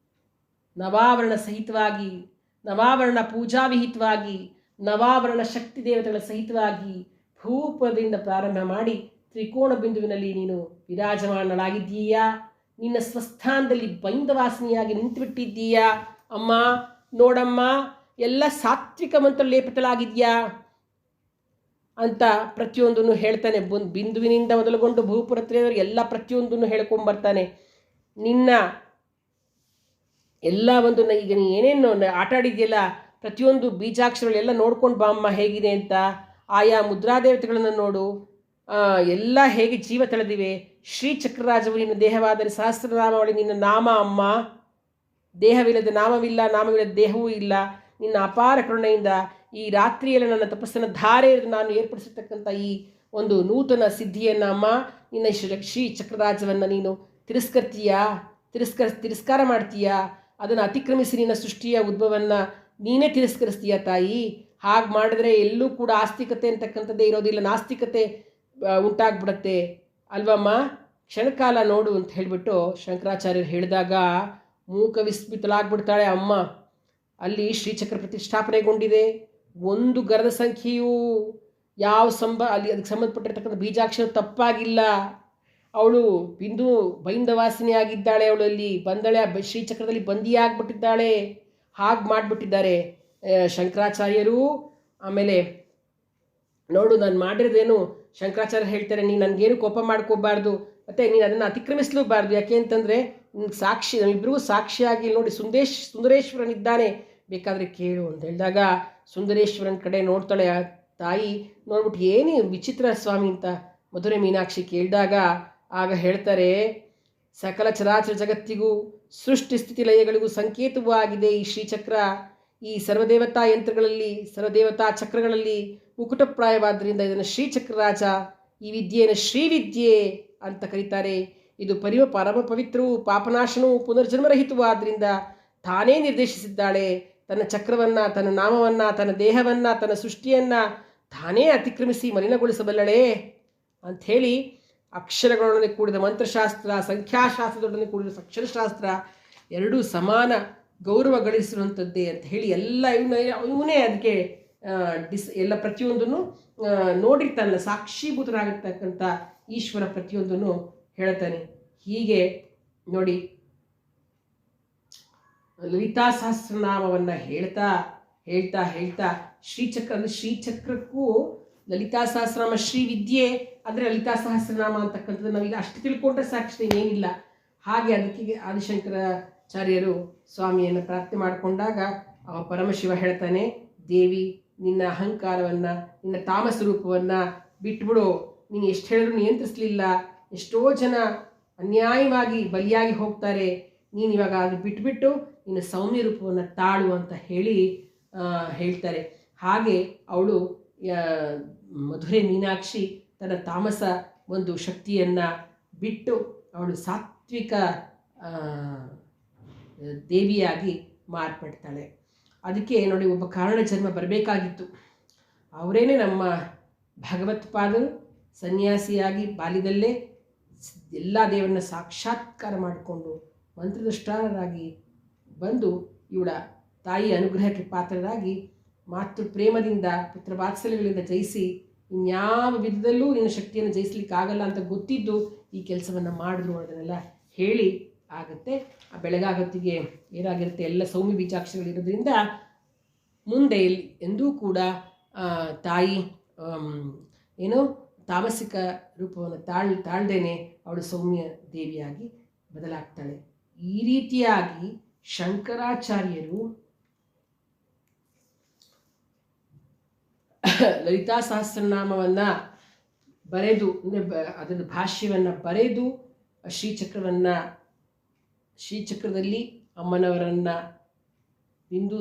ನವಾವರಣ ಸಹಿತವಾಗಿ, ನವಾವರಣ ಪೂಜಾವಿಹಿತವಾಗಿ, ನವಾವರಣ ಶಕ್ತಿ ದೇವತೆಗಳ ಸಹಿತವಾಗಿ ಭೂಪದಿಂದ ಪ್ರಾರಂಭ ಮಾಡಿ ತ್ರಿಕೋಣ ಬಿಂದುವಿನಲ್ಲಿ ನೀನು ವಿರಾಜಮಾನಳಾಗಿದ್ದೀಯಾ. ನಿನ್ನ ಸ್ವಸ್ಥಾನದಲ್ಲಿ ಬೈಂದವಾಸಿನಿಯಾಗಿ ನಿಂತುಬಿಟ್ಟಿದ್ದೀಯಾ. ಅಮ್ಮ ನೋಡಮ್ಮ, ಎಲ್ಲ ಸಾತ್ವಿಕ ಮಂತ್ರ ಲೇಪಿತಳಾಗಿದೆಯಾ ಅಂತ ಪ್ರತಿಯೊಂದನ್ನು ಹೇಳ್ತಾನೆ. ಬಿಂದುವಿನಿಂದ ಮೊದಲುಗೊಂಡು ಭೂಪುರತ್ರೆಯವರು ಎಲ್ಲ ಪ್ರತಿಯೊಂದನ್ನು ಹೇಳ್ಕೊಂಬರ್ತಾನೆ. ನಿನ್ನ ಎಲ್ಲ ಒಂದು ಈಗ ನೀ ಏನೇನು ಆಟ ಆಡಿದೆಯಲ್ಲ, ಪ್ರತಿಯೊಂದು ಬೀಜಾಕ್ಷರಗಳೆಲ್ಲ ನೋಡ್ಕೊಂಡು ಬಾ ಅಮ್ಮ ಹೇಗಿದೆ ಅಂತ. ಆಯಾ ಮುದ್ರಾದೇವತೆಗಳನ್ನು ನೋಡು, ಎಲ್ಲ ಹೇಗೆ ಜೀವ ತಳೆದಿವೆ. ಶ್ರೀಚಕ್ರರಾಜವು ನಿನ್ನ ದೇಹವಾದರೆ ಸಹಸ್ರನಾಮಾವಳಿ ನಿನ್ನ ನಾಮ ಅಮ್ಮ. ದೇಹವಿಲ್ಲದೆ ನಾಮವಿಲ್ಲ, ನಾಮವಿಲ್ಲದೆ ದೇಹವೂ ಇಲ್ಲ. ನಿನ್ನ ಅಪಾರ ಕರುಣೆಯಿಂದ ಈ ರಾತ್ರಿಯಲ್ಲಿ ನನ್ನ ತಪಸ್ಸನ್ನು ಧಾರೆ ನಾನು ಏರ್ಪಡಿಸಿರ್ತಕ್ಕಂಥ ಈ ಒಂದು ನೂತನ ಸಿದ್ಧಿಯನ್ನು ಅಮ್ಮ, ನಿನ್ನ ಶ್ರೀ ಚಕ್ರರಾಜವನ್ನು ನೀನು ತಿರಸ್ಕಾರ ಮಾಡ್ತೀಯಾ. ಅದನ್ನು ಅತಿಕ್ರಮಿಸಿ ನಿನ್ನ ಸೃಷ್ಟಿಯ ಉದ್ಭವವನ್ನು ನೀನೇ ತಿರಸ್ಕರಿಸ್ತೀಯ ತಾಯಿ. ಹಾಗೆ ಮಾಡಿದ್ರೆ ಎಲ್ಲೂ ಕೂಡ ಆಸ್ತಿಕತೆ ಅಂತಕ್ಕಂಥದ್ದೇ ಇರೋದಿಲ್ಲ, ನಾಸ್ತಿಕತೆ ಉಂಟಾಗ್ಬಿಡತ್ತೆ ಅಲ್ವಮ್ಮ. ಕ್ಷಣಕಾಲ ನೋಡು ಅಂತ ಹೇಳಿಬಿಟ್ಟು ಶಂಕರಾಚಾರ್ಯರು ಹೇಳಿದಾಗ ಮೂಕ ವಿಸ್ಮಿತಳಾಗ್ಬಿಡ್ತಾಳೆ ಅಮ್ಮ. ಅಲ್ಲಿ ಶ್ರೀಚಕ್ರ ಪ್ರತಿಷ್ಠಾಪನೆಗೊಂಡಿದೆ. ಒಂದು ಗರದ ಸಂಖ್ಯೆಯು ಯಾವ ಅಲ್ಲಿ ಅದಕ್ಕೆ ಸಂಬಂಧಪಟ್ಟಿರ್ತಕ್ಕಂಥ ಬೀಜಾಕ್ಷರ ತಪ್ಪಾಗಿಲ್ಲ. ಅವಳು ಬಿಂದು ಬೈಂದವಾಸಿನಿ ಆಗಿದ್ದಾಳೆ. ಅವಳಲ್ಲಿ ಬಂದಳೆ, ಶ್ರೀಚಕ್ರದಲ್ಲಿ ಬಂದಿಯಾಗ್ಬಿಟ್ಟಿದ್ದಾಳೆ. ಹಾಗೆ ಮಾಡಿಬಿಟ್ಟಿದ್ದಾರೆ ಶಂಕರಾಚಾರ್ಯರು. ಆಮೇಲೆ ನೋಡು, ನಾನು ಮಾಡಿರೋದೇನು, ಶಂಕರಾಚಾರ್ಯ ಹೇಳ್ತಾರೆ, ನೀನು ನನಗೇನು ಕೋಪ ಮಾಡ್ಕೋಬಾರ್ದು, ಮತ್ತು ನೀನು ಅದನ್ನು ಅತಿಕ್ರಮಿಸಲೂಬಾರ್ದು. ಯಾಕೆ ಅಂತಂದರೆ ನಿನ್ಗೆ ಸಾಕ್ಷಿ, ನಮ್ಮಿಬ್ಬರಿಗೂ ಸಾಕ್ಷಿಯಾಗಿ ನೋಡಿ ಸುಂದರೇಶ್ವರನಿದ್ದಾನೆ, ಬೇಕಾದರೆ ಕೇಳು ಅಂತ ಹೇಳಿದಾಗ ಸುಂದರೇಶ್ವರನ ಕಡೆ ನೋಡ್ತಾಳೆ ತಾಯಿ. ನೋಡ್ಬಿಟ್ಟು ಏನು ವಿಚಿತ್ರ ಸ್ವಾಮಿ ಅಂತ ಮಧುರೆ ಮೀನಾಕ್ಷಿ ಕೇಳಿದಾಗ ಆಗ ಹೇಳ್ತಾರೆ, ಸಕಲ ಚರಾಚರ ಜಗತ್ತಿಗೂ ಸೃಷ್ಟಿ ಸ್ಥಿತಿ ಲಯಗಳಿಗೂ ಸಂಕೇತವೂ ಆಗಿದೆ ಈ ಶ್ರೀಚಕ್ರ. ಈ ಸರ್ವದೇವತಾ ಯಂತ್ರಗಳಲ್ಲಿ, ಸರ್ವದೇವತಾ ಚಕ್ರಗಳಲ್ಲಿ ಮುಕುಟಪ್ರಾಯವಾದ್ದರಿಂದ ಇದನ್ನು ಶ್ರೀಚಕ್ರರಾಜ, ಈ ವಿದ್ಯೆಯನ್ನು ಶ್ರೀವಿದ್ಯೆ ಅಂತ ಕರೀತಾರೆ. ಇದು ಪರಮ ಪವಿತ್ರವೂ ಪಾಪನಾಶನವೂ ಪುನರ್ಜನ್ಮರಹಿತವೂ ಆದ್ದರಿಂದ ತಾನೇ ನಿರ್ದೇಶಿಸಿದ್ದಾಳೆ. ತನ್ನ ಚಕ್ರವನ್ನು, ತನ್ನ ನಾಮವನ್ನು, ತನ್ನ ದೇಹವನ್ನು, ತನ್ನ ಸೃಷ್ಟಿಯನ್ನು ತಾನೇ ಅತಿಕ್ರಮಿಸಿ ಮಲಿನಗೊಳಿಸಬಲ್ಲಳೆ ಅಂಥೇಳಿ ಅಕ್ಷರಗಳೊಡನೆ ಕೂಡಿದ ಮಂತ್ರಶಾಸ್ತ್ರ, ಸಂಖ್ಯಾಶಾಸ್ತ್ರದೊಡನೆ ಕೂಡಿದ ಅಕ್ಷರಶಾಸ್ತ್ರ ಎರಡೂ ಸಮಾನ ಗೌರವ ಗಳಿಸಿರುವಂಥದ್ದೇ ಅಂತ ಹೇಳಿ ಎಲ್ಲ ಇವನೇ ಅದಕ್ಕೆ ಎಲ್ಲ ಪ್ರತಿಯೊಂದನ್ನು ನೋಡಿರ್ತಾನಲ್ಲ, ಸಾಕ್ಷೀಭೂತರಾಗಿರ್ತಕ್ಕಂಥ ಈಶ್ವರ ಪ್ರತಿಯೊಂದನ್ನು ಹೇಳ್ತಾನೆ. ಹೀಗೆ ನೋಡಿ, ಲಲಿತಾ ಸಹಸ್ರನಾಮವನ್ನು ಹೇಳ್ತಾ ಹೇಳ್ತಾ ಹೇಳ್ತಾ ಶ್ರೀಚಕ್ರ ಅಂದರೆ ಶ್ರೀಚಕ್ರಕ್ಕೂ ಲಲಿತಾ ಸಹಸ್ರನಾಮ ಶ್ರೀವಿದ್ಯೆ ಅಂದರೆ ಲಲಿತಾ ಸಹಸ್ರನಾಮ ಅಂತಕ್ಕಂಥದ್ದು ನಾವೀಗ ಅಷ್ಟು ತಿಳ್ಕೊಂಡ್ರೆ ಸಾಕಷ್ಟು ಏನಿಲ್ಲ. ಹಾಗೆ ಅದಕ್ಕೆ ಆದಿಶಂಕರಾಚಾರ್ಯರು ಸ್ವಾಮಿಯನ್ನು ಪ್ರಾರ್ಥನೆ ಮಾಡಿಕೊಂಡಾಗ ಪರಮಶಿವ ಹೇಳ್ತಾನೆ, ದೇವಿ ನಿನ್ನ ಅಹಂಕಾರವನ್ನು, ನಿನ್ನ ತಾಮಸ ರೂಪವನ್ನು ಬಿಟ್ಬಿಡು, ನೀನು ಎಷ್ಟು ಹೇಳಿದ್ರು ನಿಯಂತ್ರಿಸಲಿಲ್ಲ, ಎಷ್ಟೋ ಜನ ಅನ್ಯಾಯವಾಗಿ ಬಲಿಯಾಗಿ ಹೋಗ್ತಾರೆ, ನೀನು ಇವಾಗ ಅದು ಬಿಟ್ಬಿಟ್ಟು ನೀನು ಸೌಮ್ಯ ರೂಪವನ್ನು ತಾಳು ಅಂತ ಹೇಳ್ತಾರೆ. ಹಾಗೆ ಅವಳು ಮಧುರೆ ಮೀನಾಕ್ಷಿ ತನ್ನ ತಾಮಸ ಒಂದು ಶಕ್ತಿಯನ್ನು ಬಿಟ್ಟು ಅವಳು ಸಾತ್ವಿಕ ದೇವಿಯಾಗಿ ಮಾರ್ಪಡ್ತಾಳೆ. ಅದಕ್ಕೆ ನೋಡಿ, ಒಬ್ಬ ಕಾರಣ ಜನ್ಮ ಬರಬೇಕಾಗಿತ್ತು. ಅವರೇನೆ ನಮ್ಮ ಭಗವತ್ಪಾದರು ಸನ್ಯಾಸಿಯಾಗಿ ಬಾಲ್ಯದಲ್ಲೇ ಎಲ್ಲ ದೇವರನ್ನ ಸಾಕ್ಷಾತ್ಕಾರ ಮಾಡಿಕೊಂಡು ಮಂತ್ರದುಷ್ಟಾರರಾಗಿ ಬಂದು ಇವಳ ತಾಯಿ ಅನುಗ್ರಹಕ್ಕೆ ಪಾತ್ರರಾಗಿ ಮಾತೃ ಪ್ರೇಮದಿಂದ ಪುತ್ರ ವಾತ್ಸಲ್ಯಗಳಿಂದ ಜಯಿಸಿ ಇನ್ಯಾವ ವಿಧದಲ್ಲೂ ನಿನ್ನ ಶಕ್ತಿಯನ್ನು ಜಯಿಸಲಿಕ್ಕಾಗಲ್ಲ ಅಂತ ಗೊತ್ತಿದ್ದು ಈ ಕೆಲಸವನ್ನು ಮಾಡಿದ್ರು ಅನ್ನೋದನ್ನೆಲ್ಲ ಹೇಳಿ ಆಗುತ್ತೆ. ಆ ಬೆಳಗಾಗತ್ತಿಗೆ ಏನಾಗಿರುತ್ತೆ, ಎಲ್ಲ ಸೌಮ್ಯ ಬೀಜಾಕ್ಷರಗಳಿರೋದ್ರಿಂದ ಮುಂದೆ ಎಂದೂ ಕೂಡ ತಾಯಿ ತಾಮಸಿಕ ರೂಪವನ್ನು ತಾಳ್ದೇನೆ ಅವಳು ಸೌಮ್ಯ ದೇವಿಯಾಗಿ ಬದಲಾಗ್ತಾಳೆ. ಈ ರೀತಿಯಾಗಿ ಶಂಕರಾಚಾರ್ಯರು ಲಲಿತಾ ಸಹಸ್ರನಾಮವನ್ನು ಬರೆದು, ಅದರ ಭಾಷ್ಯವನ್ನು ಬರೆದು ಶ್ರೀಚಕ್ರದಲ್ಲಿ ಅಮ್ಮನವರನ್ನು ಬಿಂದು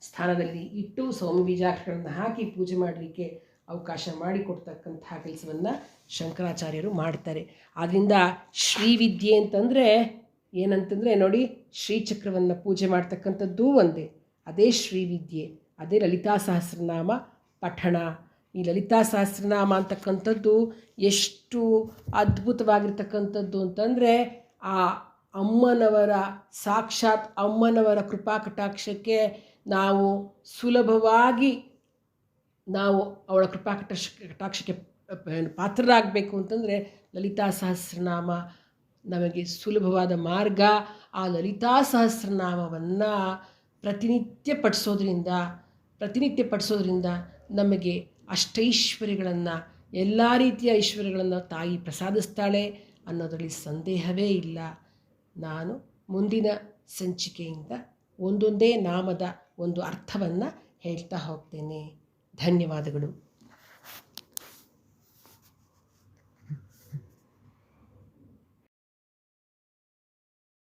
ಸ್ಥಾನದಲ್ಲಿ ಇಟ್ಟು ಸೌಮ್ಯ ಬೀಜಾಕ್ಷರಗಳನ್ನು ಹಾಕಿ ಪೂಜೆ ಮಾಡಲಿಕ್ಕೆ ಅವಕಾಶ ಮಾಡಿಕೊಡ್ತಕ್ಕಂತಹ ಕೆಲಸವನ್ನು ಶಂಕರಾಚಾರ್ಯರು ಮಾಡ್ತಾರೆ. ಆದ್ದರಿಂದ ಶ್ರೀವಿದ್ಯೆ ಅಂತಂದರೆ ಏನಂತಂದರೆ ನೋಡಿ, ಶ್ರೀಚಕ್ರವನ್ನು ಪೂಜೆ ಮಾಡ್ತಕ್ಕಂಥದ್ದು ಒಂದೇ, ಅದೇ ಶ್ರೀವಿದ್ಯೆ, ಅದೇ ಲಲಿತಾ ಸಹಸ್ರನಾಮ ಪಠಣ. ಈ ಲಲಿತಾ ಸಹಸ್ರನಾಮ ಅಂತಕ್ಕಂಥದ್ದು ಎಷ್ಟು ಅದ್ಭುತವಾಗಿರ್ತಕ್ಕಂಥದ್ದು ಅಂತಂದರೆ, ಆ ಅಮ್ಮನವರ ಸಾಕ್ಷಾತ್ ಅಮ್ಮನವರ ಕೃಪಾ ಕಟಾಕ್ಷಕ್ಕೆ ನಾವು ಸುಲಭವಾಗಿ ಅವಳ ಕೃಪಾ ಕಟಾಕ್ಷಕ್ಕೆ ಪಾತ್ರರಾಗಬೇಕು ಅಂತಂದರೆ ಲಲಿತಾ ಸಹಸ್ರನಾಮ ನಮಗೆ ಸುಲಭವಾದ ಮಾರ್ಗ. ಆ ಲಲಿತಾ ಸಹಸ್ರನಾಮವನ್ನು ಪ್ರತಿನಿತ್ಯ ಪಠಿಸೋದ್ರಿಂದ ನಮಗೆ ಅಷ್ಟೈಶ್ವರ್ಯಗಳನ್ನು, ಎಲ್ಲ ರೀತಿಯ ಐಶ್ವರ್ಯಗಳನ್ನು ತಾಯಿ ಪ್ರಸಾದಿಸ್ತಾಳೆ ಅನ್ನೋದರಲ್ಲಿ ಸಂದೇಹವೇ ಇಲ್ಲ. ನಾನು ಮುಂದಿನ ಸಂಚಿಕೆಯಿಂದ ಒಂದೊಂದೇ ನಾಮದ ಒಂದು ಅರ್ಥವನ್ನು ಹೇಳ್ತಾ ಹೋಗ್ತೇನೆ. ಧನ್ಯವಾದಗಳು.